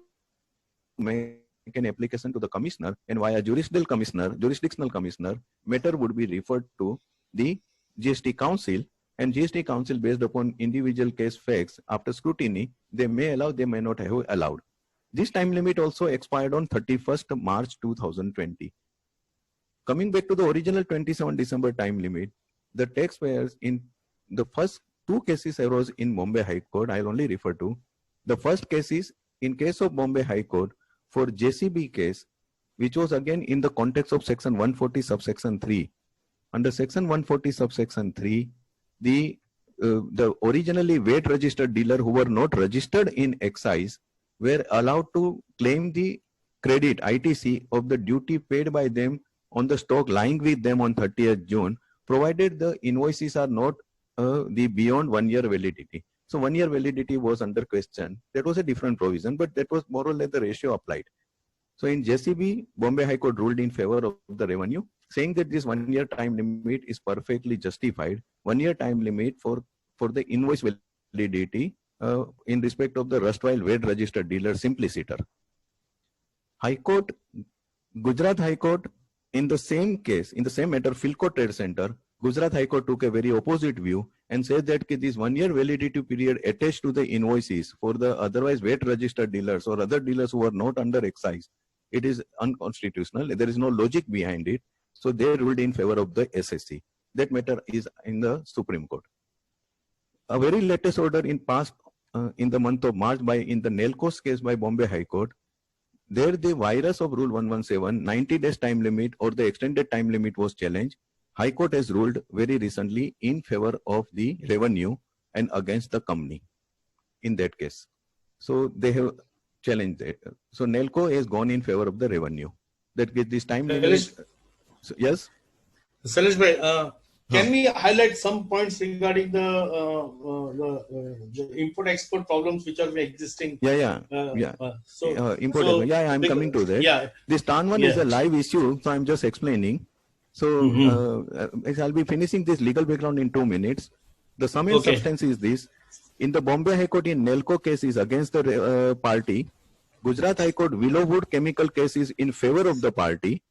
make an application to the commissioner, and via jurisdictional commissioner, matter would be referred to the GST Council, and GST Council, based upon individual case facts, after scrutiny, they may allow, they may not have allowed. This time limit also expired on 31st March 2020. Coming back to the original 27 December time limit, the taxpayers in the first two cases arose in Bombay High Court. I'll only refer to. The first case is in case of Bombay High Court for JCB case, which was again in the context of section 140 subsection 3. Under section 140 subsection 3, the originally weight registered dealer who were not registered in excise were allowed to claim the credit ITC of the duty paid by them on the stock lying with them on 30th June, provided the invoices are not the beyond 1 year validity. So 1 year validity was under question. That was a different provision, but that was more or less the ratio applied. So in JCB, Bombay High Court ruled in favor of the revenue, saying that this 1 year time limit is perfectly justified. 1 year time limit for the invoice validity in respect of the erstwhile weight registered dealer simpliciter. High Court, Gujarat High Court, in the same case, in the same matter, Philco Trade Center, Gujarat High Court took a very opposite view and said that this 1 year validity period attached to the invoices for the otherwise weight registered dealers or other dealers who are not under excise, it is unconstitutional. There is no logic behind it. So they ruled in favor of the SSC. That matter is in the Supreme Court. A very latest order in past, in the month of March in the Nelcos case by Bombay High Court, there the virus of Rule 117, 90 days time limit or the extended time limit was challenged. High Court has ruled very recently in favor of the revenue and against the company in that case. So they have challenged it. So Nelco has gone in favor of the revenue. That with this time limit. So, yes?
Sailesh bhai, can we highlight some points regarding the import-export problems which are existing?
Yeah. I'm coming to that.
Yeah.
This TAN one is a live issue, so I'm just explaining. So I'll be finishing this legal background in 2 minutes. The sum and substance is this. In the Bombay High Court in Nelco case is against the party. Gujarat High Court Willowwood chemical case is in favor of the party.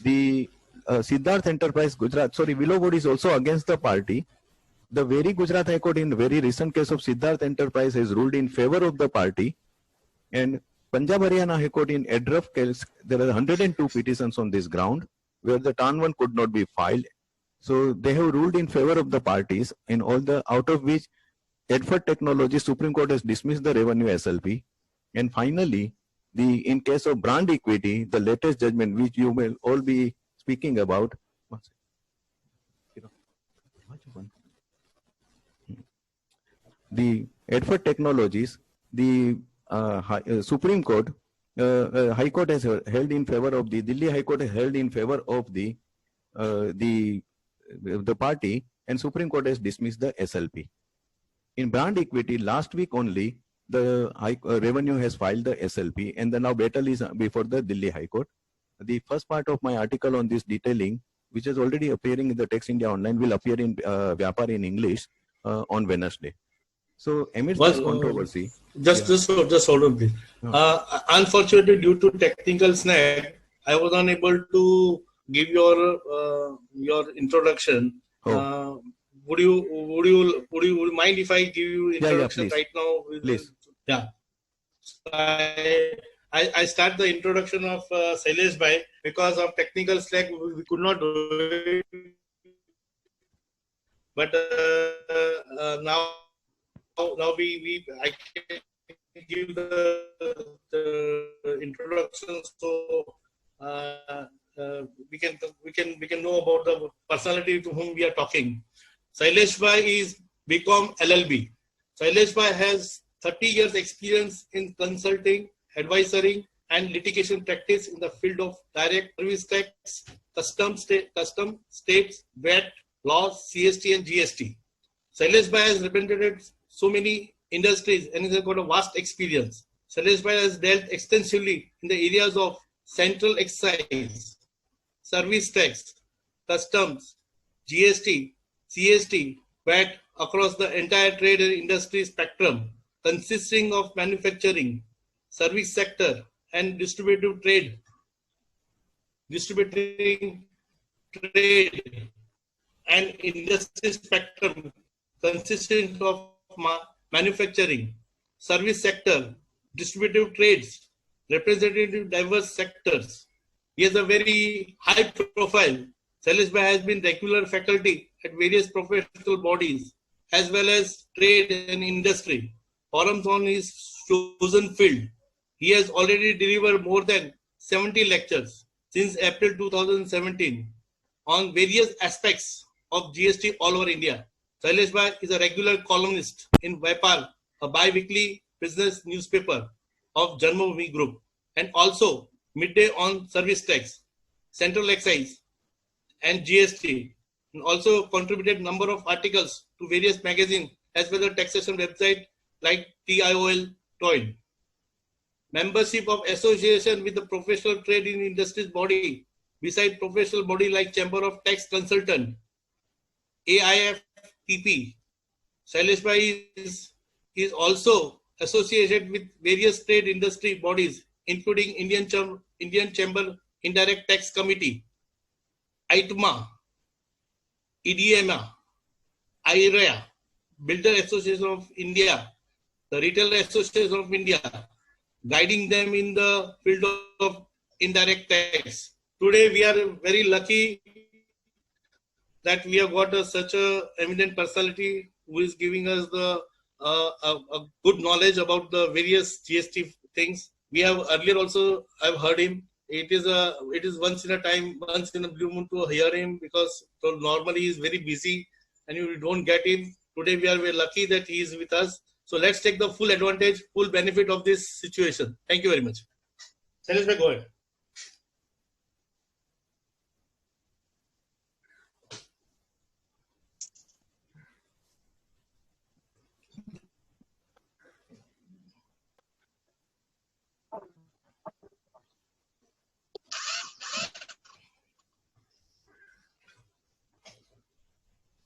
The Siddharth Enterprise Willowwood is also against the party. The very Gujarat High Court in the very recent case of Siddharth Enterprise has ruled in favor of the party. And Punjab Haryana High Court in Adruff case, there are 102 petitions on this ground where the TAN one could not be filed. So they have ruled in favor of the parties, and out of which Edford Technology Supreme Court has dismissed the revenue SLP. And finally, in case of brand equity, the latest judgment which you will all be speaking about. The Edford Technologies, the Supreme Court, High Court has held in favor of the Delhi High Court has held in favor of the party, and Supreme Court has dismissed the SLP. In brand equity, last week only, the revenue has filed the SLP, and the now battle is before the Delhi High Court. The first part of my article on this detailing, which is already appearing in the Tax India Online, will appear in Vyapar in English on Wednesday. So amidst this controversy,
just hold on, please. Unfortunately, due to technical snag, I was unable to give your introduction. Would you mind if I give you introduction right now?
Please.
Yeah. I start the introduction of Sailesh bhai. Because of technical slack, we could not do it. But now I can give the introduction, so we can know about the personality to whom we are talking. Sailesh bhai is BCom LLB. Sailesh bhai has 30 years experience in consulting, advisory and litigation practice in the field of direct service tax, custom states, VAT, laws, CST and GST. Sailesh bhai has represented so many industries and has got a vast experience. Sailesh bhai has dealt extensively in the areas of central excise, service tax, customs, GST, CST, VAT across the entire trade and industry spectrum, consisting of manufacturing, service sector, and distributing trade and industry spectrum consisting of manufacturing, service sector, distributive trades, representative diverse sectors. He has a very high profile. Shailesh Bhai has been regular faculty at various professional bodies as well as trade and industry forums on his chosen field. He has already delivered more than 70 lectures since April 2017 on various aspects of GST all over India. Shailesh Bhai is a regular columnist in Vyapar, a bi-weekly business newspaper of Janmabhoomi Group, and also midday on service tax, central excise, and GST, and also contributed number of articles to various magazines as well as taxation website like TIOL Toil. Membership of association with the professional trade in industries body, beside professional body like Chamber of Tax Consultant, AIFTP. Shailesh Bhai is also associated with various trade industry bodies, including Indian Chamber Indirect Tax Committee, ITMA, IDEMA, IREA, Builder Association of India, the Retailer Association of India, guiding them in the field of indirect tax. Today we are very lucky that we have got such a eminent personality who is giving us the a good knowledge about the various GST things. We have earlier also I've heard him. It is once in a blue moon to hear him, because normally he is very busy and you don't get him. Today we are very lucky that he is with us. So let's take the full advantage, full benefit of this situation. Thank you very much. Shailesh Bhai, go ahead.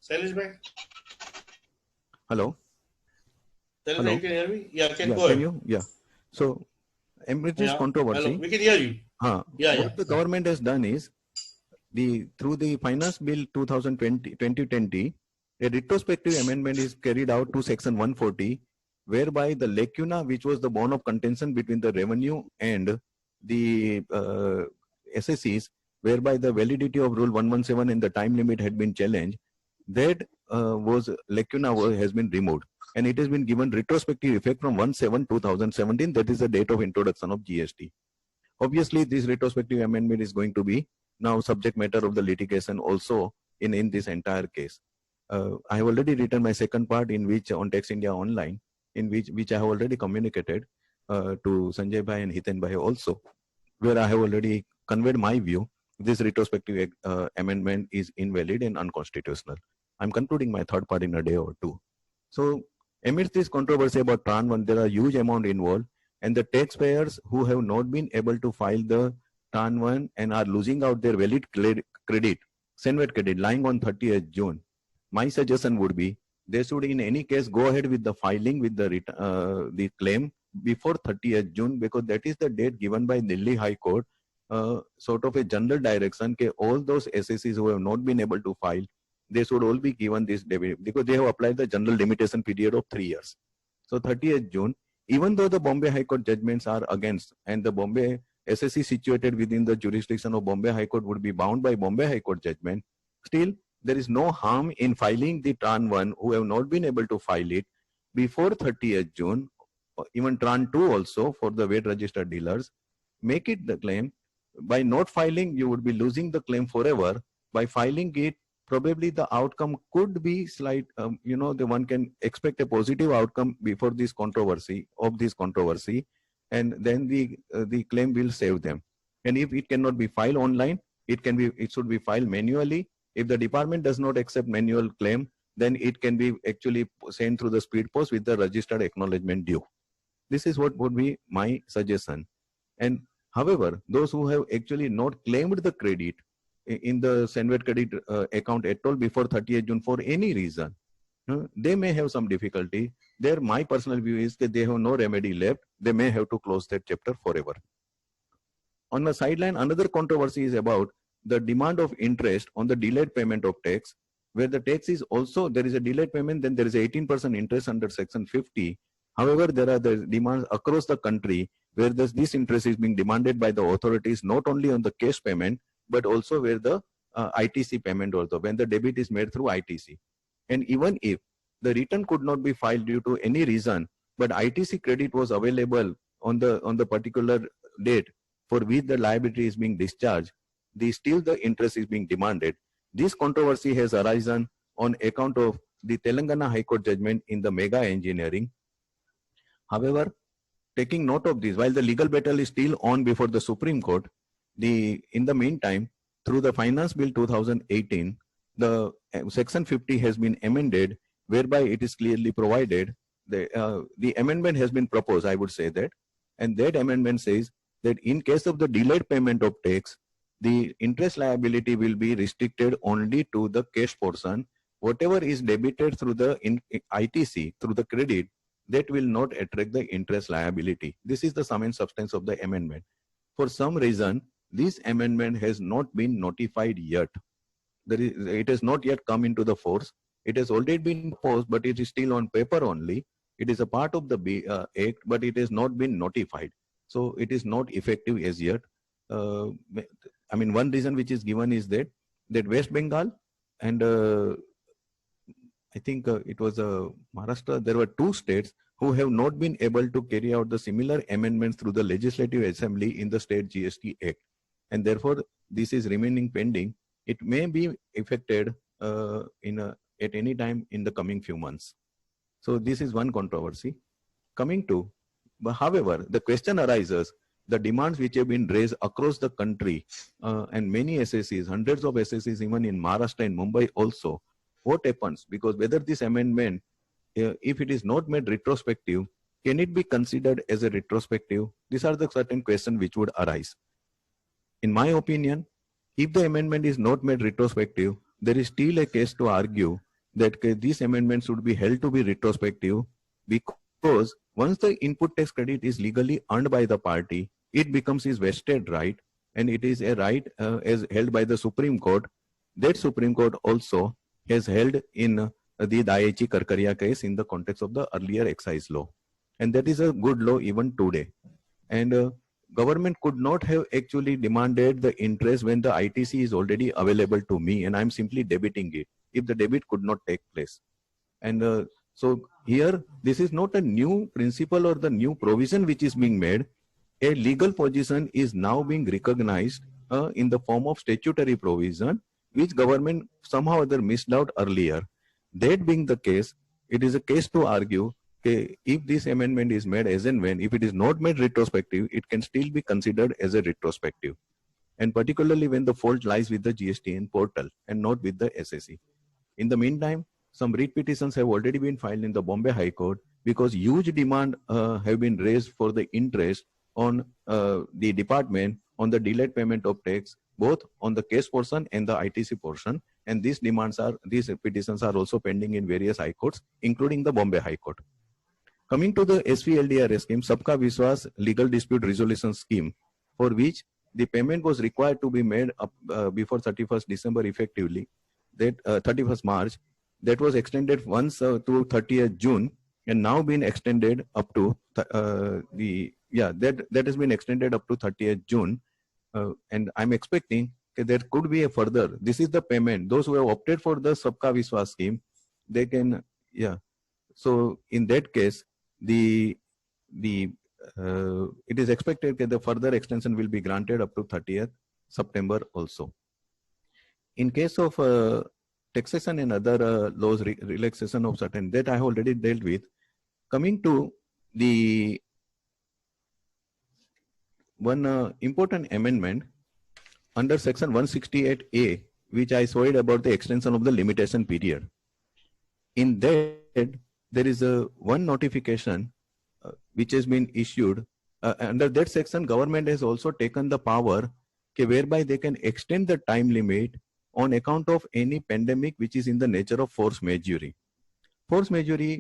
Shailesh Bhai.
Hello.
Shailesh
Hello.
Bhai, can you hear me? Yeah,
Can
go ahead.
you? Yeah. So, amidst this controversy,
hello. We can hear you.
What the government has done is, through the Finance Bill 2020, a retrospective amendment is carried out to Section 140, whereby the lacuna, which was the bone of contention between the revenue and the SSCs, whereby the validity of Rule 117 and the time limit had been challenged, that lacuna has been removed, and it has been given retrospective effect from 1/7/2017. That is the date of introduction of GST. Obviously, this retrospective amendment is going to be now subject matter of the litigation also in this entire case. I have already written my second part on Tax India Online, in which I have already communicated to Sanjay Bhai and Hiten Bhai also, where I have already conveyed my view. This retrospective amendment is invalid and unconstitutional. I'm concluding my third part in a day or two. So amidst this controversy about Tran 1, there are huge amount involved, and the taxpayers who have not been able to file the Tran 1 and are losing out their valid credit, Senvet credit, lying on 30th June. My suggestion would be they should in any case go ahead with the filing with the claim before 30th June, because that is the date given by Delhi High Court, sort of a general direction that all those SSCs who have not been able to file, they should all be given this debit, because they have applied the general limitation period of 3 years. So 30th June, even though the Bombay High Court judgments are against, and the Bombay SSC situated within the jurisdiction of Bombay High Court would be bound by Bombay High Court judgment, still there is no harm in filing the Tran 1 who have not been able to file it before 30th June, even Tran 2 also for the weight registered dealers. Make it the claim. By not filing, you would be losing the claim forever. By filing it, probably the outcome could be slight, the one can expect a positive outcome before this controversy, and then the claim will save them. And if it cannot be filed online, it should be filed manually. If the department does not accept manual claim, then it can be actually sent through the speed post with the registered acknowledgement due. This is what would be my suggestion. And however, those who have actually not claimed the credit, in the Senvet credit account at all before 30th June for any reason, they may have some difficulty. There, my personal view is that they have no remedy left. They may have to close that chapter forever. On the sideline, another controversy is about the demand of interest on the delayed payment of tax, where the tax is also, there is a delayed payment, then there is 18% interest under Section 50. However, there are the demands across the country where this interest is being demanded by the authorities, not only on the cash payment, but also where the ITC payment also, when the debit is made through ITC. And even if the return could not be filed due to any reason, but ITC credit was available on the particular date for which the liability is being discharged, still the interest is being demanded. This controversy has arisen on account of the Telangana High Court judgment in the mega engineering. However, taking note of this, while the legal battle is still on before the Supreme Court, in the meantime, through the Finance Bill 2018, the Section 50 has been amended, whereby it is clearly provided, the amendment has been proposed, I would say that, and that amendment says that in case of the delayed payment of tax, the interest liability will be restricted only to the cash portion. Whatever is debited through the ITC, through the credit, that will not attract the interest liability. This is the sum and substance of the amendment. For some reason, this amendment has not been notified yet. It has not yet come into the force. It has already been proposed, but it is still on paper only. It is a part of the act, but it has not been notified. So it is not effective as yet. I mean, one reason which is given is that West Bengal and I think it was Maharashtra, there were 2 states who have not been able to carry out the similar amendments through the Legislative Assembly in the State GST Act. And therefore, this is remaining pending. It may be effected at any time in the coming few months. So this is one controversy. However, the question arises, the demands which have been raised across the country and many SSCs, hundreds of SSCs even in Maharashtra and Mumbai also, what happens? Because whether this amendment, if it is not made retrospective, can it be considered as a retrospective? These are the certain questions which would arise. In my opinion, if the amendment is not made retrospective, there is still a case to argue that this amendment should be held to be retrospective, because once the input tax credit is legally earned by the party, it becomes his vested right, and it is a right as held by the Supreme Court. That Supreme Court also has held in the Dayechi Karkaria case in the context of the earlier excise law. And that is a good law even today. And government could not have actually demanded the interest when the ITC is already available to me and I'm simply debiting it, if the debit could not take place. And so here, this is not a new principle or the new provision which is being made. A legal position is now being recognized in the form of statutory provision, which government somehow or other missed out earlier. That being the case, it is a case to argue if this amendment is made as and when, if it is not made retrospective, it can still be considered as a retrospective. And particularly when the fault lies with the GSTN portal and not with the SSC. In the meantime, some writ petitions have already been filed in the Bombay High Court because huge demand have been raised for the interest on the department on the delayed payment of tax, both on the case portion and the ITC portion. And these petitions are also pending in various high courts, including the Bombay High Court. Coming to the SVLDR scheme, Sabka Vishwas Legal Dispute Resolution Scheme, for which the payment was required to be made up before 31st December effectively, that 31st March, that was extended once to 30th June, and now been extended up to that has been extended up to 30th June. And I'm expecting that there could be a further, this is the payment, those who have opted for the Sabka Vishwas scheme, they can, so in that case, it is expected that the further extension will be granted up to 30th September also. In case of taxation and other laws, relaxation of certain, that I have already dealt with. Coming to the one important amendment under section 168A, which I saw it about the extension of the limitation period. In that, there is one notification which has been issued. Under that section, government has also taken the power whereby they can extend the time limit on account of any pandemic which is in the nature of force majeure. Force majeure,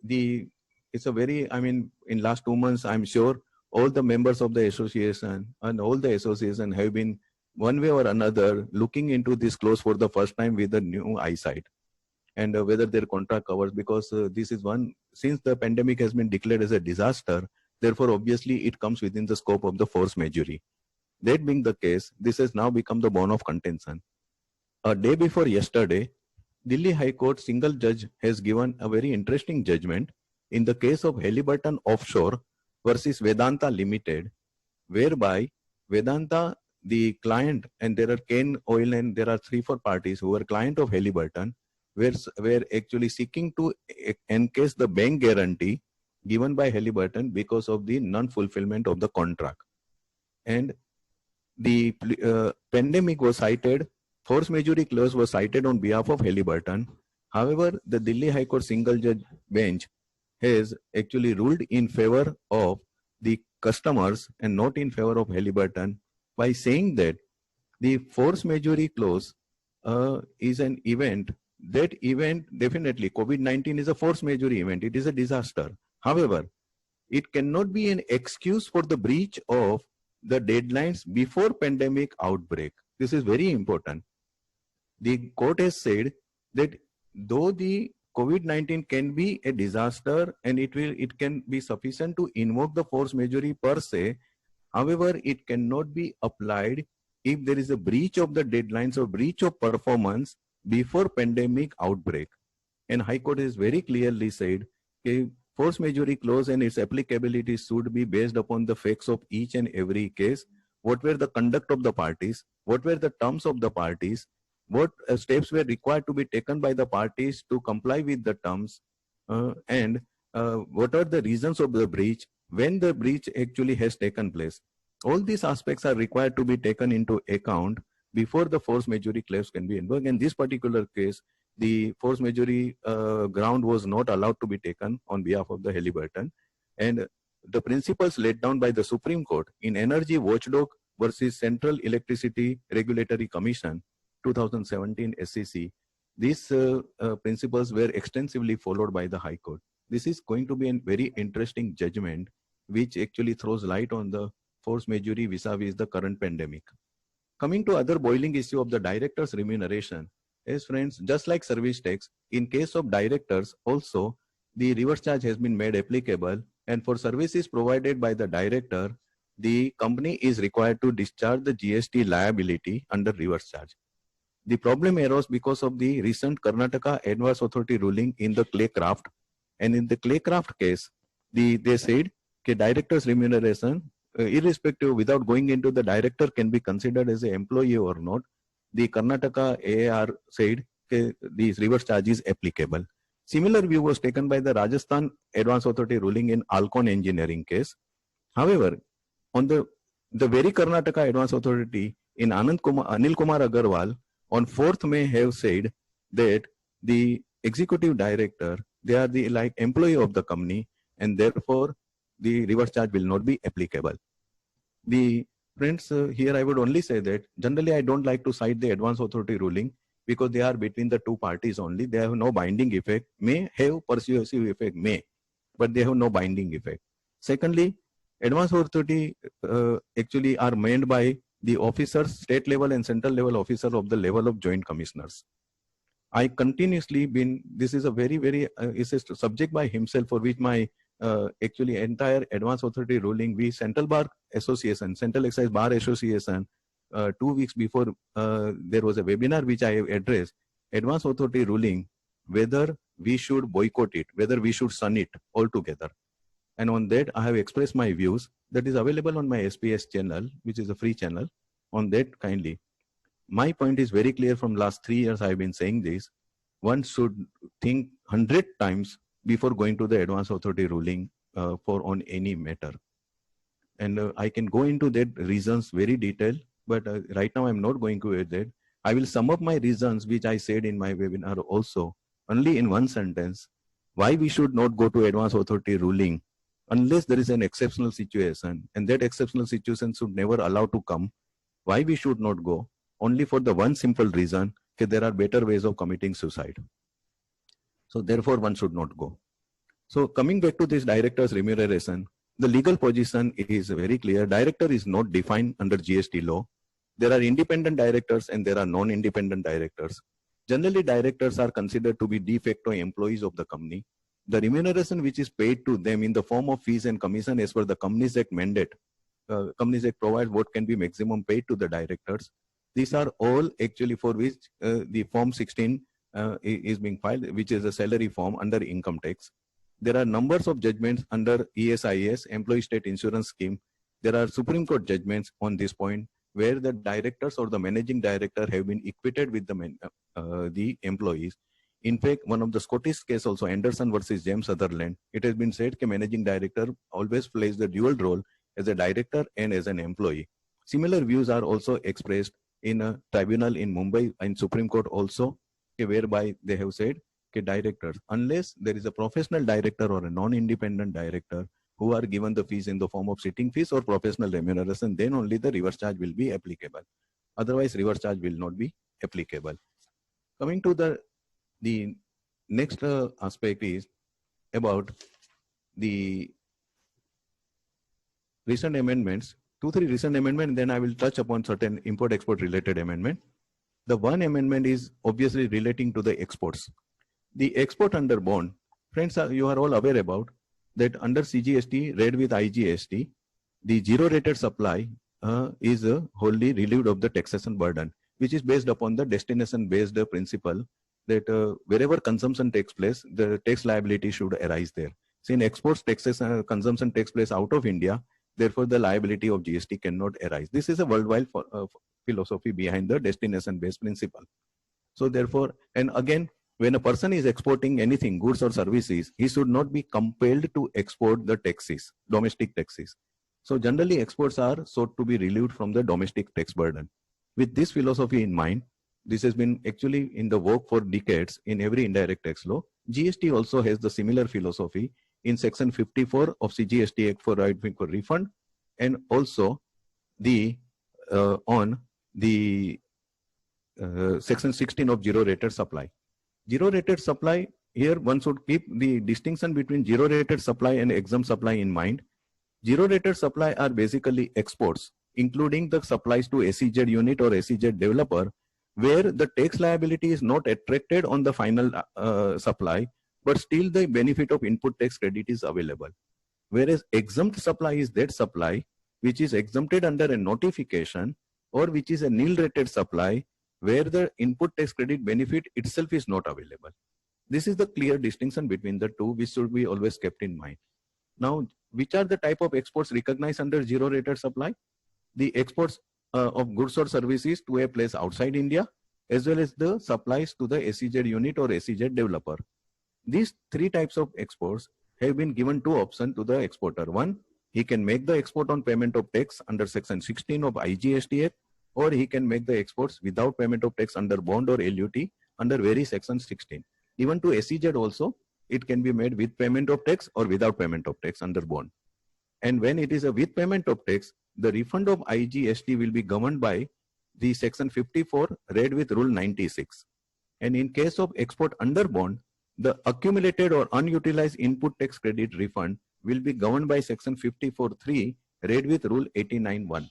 it's a very, I mean, in last 2 months, I'm sure all the members of the association and all the association have been one way or another looking into this clause for the first time with a new eyesight, and whether their contract covers, because this is one, since the pandemic has been declared as a disaster, therefore obviously it comes within the scope of the force majeure. That being the case, this has now become the bone of contention. A day before yesterday, Delhi High Court single judge has given a very interesting judgment in the case of Halliburton Offshore versus Vedanta Limited, whereby Vedanta, the client, and there are Ken Oil and there are 3-4 parties who were client of Halliburton, were actually seeking to encase the bank guarantee given by Halliburton because of the non-fulfillment of the contract. And the pandemic was cited, force majeure clause was cited on behalf of Halliburton. However, the Delhi High Court single judge bench has actually ruled in favor of the customers and not in favor of Halliburton by saying that the force majeure clause is an event. That event, definitely COVID-19 is a force majeure event. It is a disaster. However, it cannot be an excuse for the breach of the deadlines before pandemic outbreak. This is very important. The court has said that though the COVID-19 can be a disaster and it can be sufficient to invoke the force majeure per se, however, it cannot be applied if there is a breach of the deadlines or breach of performance before pandemic outbreak. And High Court has very clearly said that force majeure clause and its applicability should be based upon the facts of each and every case. What were the conduct of the parties? What were the terms of the parties? What steps were required to be taken by the parties to comply with the terms? And what are the reasons of the breach? When the breach actually has taken place? All these aspects are required to be taken into account before the force majeure clause can be invoked. In this particular case, the force majeure ground was not allowed to be taken on behalf of the Halliburton. And the principles laid down by the Supreme Court in Energy Watchdog versus Central Electricity Regulatory Commission, 2017 SEC, these principles were extensively followed by the High Court. This is going to be a very interesting judgment, which actually throws light on the force majeure vis-a-vis the current pandemic. Coming to other boiling issue of the director's remuneration, as friends, just like service tax, in case of directors also, the reverse charge has been made applicable, and for services provided by the director, the company is required to discharge the GST liability under reverse charge. The problem arose because of the recent Karnataka Advice Authority ruling in the Claycraft. And in the Claycraft case, they said that director's remuneration, irrespective, without going into the director can be considered as an employee or not, the Karnataka AAR said that this reverse charge is applicable. Similar view was taken by the Rajasthan Advice Authority ruling in Alcon Engineering case. However, on the very Karnataka Advice Authority in Anil Kumar Agarwal on 4th May have said that the executive director, they are the like employee of the company, and therefore the reverse charge will not be applicable. The friends, here I would only say that generally I don't like to cite the Advance Authority ruling because they are between the two parties only. They have no binding effect, may have persuasive effect, but they have no binding effect. Secondly, Advance Authority actually are made by the officers, state level and central level officer of the level of joint commissioners. I continuously been, this is a very, it's a subject by himself for which my actually entire Advance Authority ruling, we Central Bar Association, Central Excise Bar Association, 2 weeks before there was a webinar which I have addressed, Advance Authority ruling, whether we should boycott it, whether we should shun it altogether. And on that, I have expressed my views. That is available on my SPS channel, which is a free channel. On that, kindly. My point is very clear from last 3 years I have been saying this. One should think 100 times before going to the Advance Authority ruling for on any matter. And I can go into that reasons very detailed, but right now I'm not going to add that. I will sum up my reasons which I said in my webinar also, only in one sentence, why we should not go to Advance Authority ruling unless there is an exceptional situation, and that exceptional situation should never allow to come. Why we should not go? Only for the one simple reason that there are better ways of committing suicide. So therefore one should not go. So coming back to this director's remuneration, the legal position is very clear. Director is not defined under GST law. There are independent directors and there are non-independent directors. Generally, directors are considered to be de facto employees of the company. The remuneration which is paid to them in the form of fees and commission as per the Companies Act mandate. Companies Act provides what can be maximum paid to the directors. These are all actually for which the Form 16 is being filed, which is a salary form under income tax. There are numbers of judgments under ESIS, Employee State Insurance Scheme. There are Supreme Court judgments on this point where the directors or the managing director have been equated with the employees. In fact, one of the Scottish case also, Anderson versus James Sutherland, it has been said that managing director always plays the dual role as a director and as an employee. Similar views are also expressed in a tribunal in Mumbai and Supreme Court also, whereby they have said that directors, unless there is a professional director or a non-independent director who are given the fees in the form of sitting fees or professional remuneration, then only the reverse charge will be applicable. Otherwise, reverse charge will not be applicable. Coming to the next aspect is about the recent amendments, 2-3 recent amendments, then I will touch upon certain import-export related amendment. The one amendment is obviously relating to the exports. The export under bond, friends, you are all aware about that under CGST, read with IGST, the zero-rated supply is wholly relieved of the taxation burden, which is based upon the destination-based principle that wherever consumption takes place, the tax liability should arise there. So in exports, taxation consumption takes place out of India, therefore the liability of GST cannot arise. This is a worldwide philosophy behind the destination-based principle. So therefore, and again, when a person is exporting anything, goods or services, he should not be compelled to export the taxes, domestic taxes. So generally exports are sought to be relieved from the domestic tax burden. With this philosophy in mind, this has been actually in the work for decades in every indirect tax law. GST also has the similar philosophy in section 54 of CGST Act for right for refund, and also the on the section 16 of zero rated supply. Zero rated supply, here one should keep the distinction between zero rated supply and exempt supply in mind. Zero rated supply are basically exports, including the supplies to SEZ unit or SEZ developer, where the tax liability is not attracted on the final supply, but still the benefit of input tax credit is available. Whereas exempt supply is that supply which is exempted under a notification or which is a nil rated supply where the input tax credit benefit itself is not available. This is the clear distinction between the two, which should be always kept in mind. Now, which are the type of exports recognized under zero rated supply? The exports of goods or services to a place outside India, as well as the supplies to the SEZ unit or SEZ developer. These three types of exports have been given two options to the exporter. One, he can make the export on payment of tax under section 16 of IGST Act, or he can make the exports without payment of tax under bond or LUT under very section 16. Even to SEZ also, it can be made with payment of tax or without payment of tax under bond. And when it is a with payment of tax, the refund of IGST will be governed by the section 54 read with rule 96. And in case of export under bond, the accumulated or unutilized input tax credit refund will be governed by section 54.3 read with rule 89.1.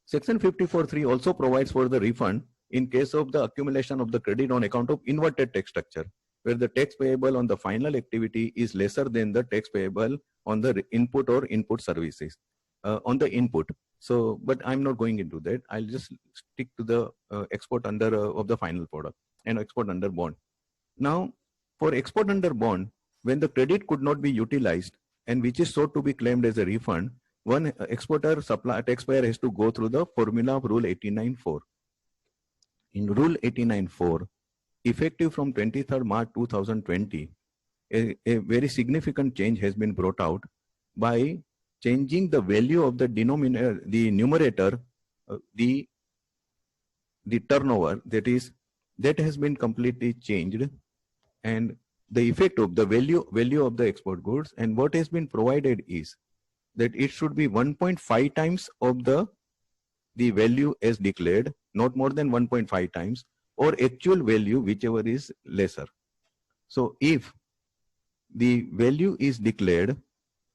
Section 54.3 also provides for the refund in case of the accumulation of the credit on account of inverted tax structure, where the tax payable on the final activity is lesser than the tax payable on the input or input services, on the input. So, but I'm not going into that. I'll just stick to the export under of the final product and export under bond. Now, for export under bond, when the credit could not be utilized and which is sought to be claimed as a refund, one exporter taxpayer has to go through the formula of Rule 89.4. In Rule 89.4, effective from 23rd March 2020, a very significant change has been brought out by changing the value of the denominator, the numerator, the turnover, that has been completely changed, and the effect of the value of the export goods, and what has been provided is that it should be 1.5 times of the the value as declared, not more than 1.5 times, or actual value, whichever is lesser. So if the value is declared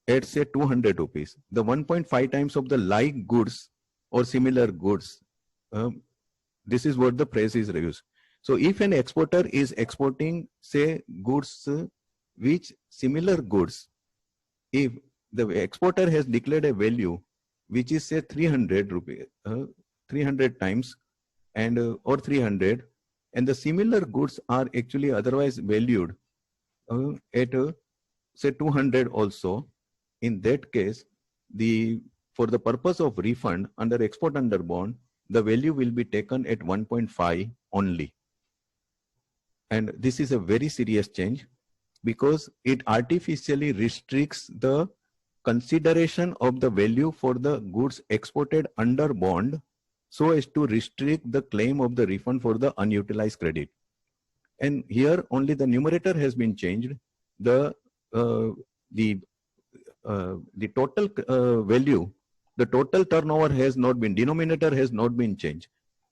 at say 200 rupees, the 1.5 times of the like goods or similar goods, this is what the price is reduced. So if an exporter is exporting say goods which similar goods, if the exporter has declared a value which is say 300 rupees, 300 times and or 300, and the similar goods are actually otherwise valued at say 200 also, in that case, for the purpose of refund under export under bond, the value will be taken at 1.5 only. And this is a very serious change because it artificially restricts the consideration of the value for the goods exported under bond so as to restrict the claim of the refund for the unutilized credit. And here only the numerator has been changed. The total value, the total turnover has not been, denominator has not been changed.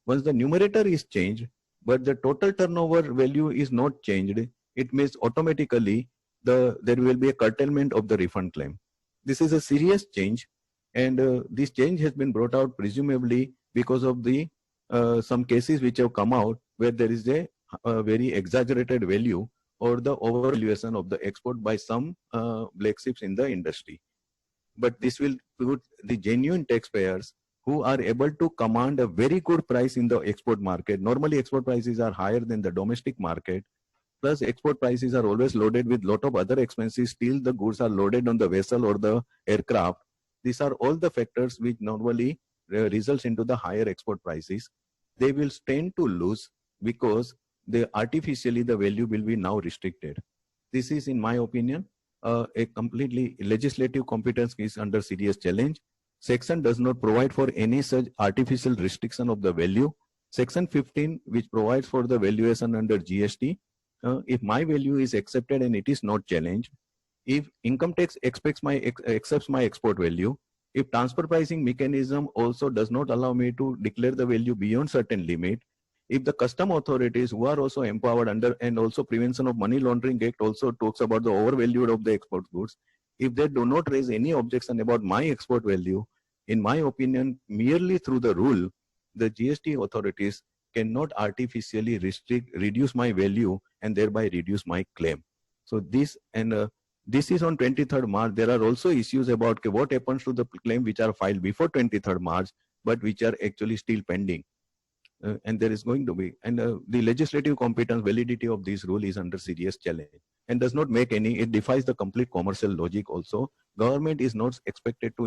Once the numerator is changed, but the total turnover value is not changed, it means automatically there will be a curtailment of the refund claim. This is a serious change, and this change has been brought out presumably because of the some cases which have come out where there is a very exaggerated value or the overvaluation of the export by some black sheeps in the industry. But this will put the genuine taxpayers who are able to command a very good price in the export market. Normally export prices are higher than the domestic market. Plus export prices are always loaded with lot of other expenses. Still the goods are loaded on the vessel or the aircraft. These are all the factors which normally results into the higher export prices. They will stand to lose because artificially the value will be now restricted. This is, in my opinion, a completely legislative competence is under serious challenge. Section does not provide for any such artificial restriction of the value. Section 15, which provides for the valuation under GST, if my value is accepted and it is not challenged, if income tax accepts my export value, if transfer pricing mechanism also does not allow me to declare the value beyond certain limit, if the custom authorities who are also empowered under, and also Prevention of Money Laundering Act also talks about the overvalue of the export goods, if they do not raise any objection about my export value, in my opinion, merely through the rule, the GST authorities cannot artificially reduce my value and thereby reduce my claim. So this is on 23rd March. There are also issues about what happens to the claim which are filed before 23rd March, but which are actually still pending. And there is going to be, and the legislative competence validity of this rule is under serious challenge and does not make any, it defies the complete commercial logic also. Government is not expected to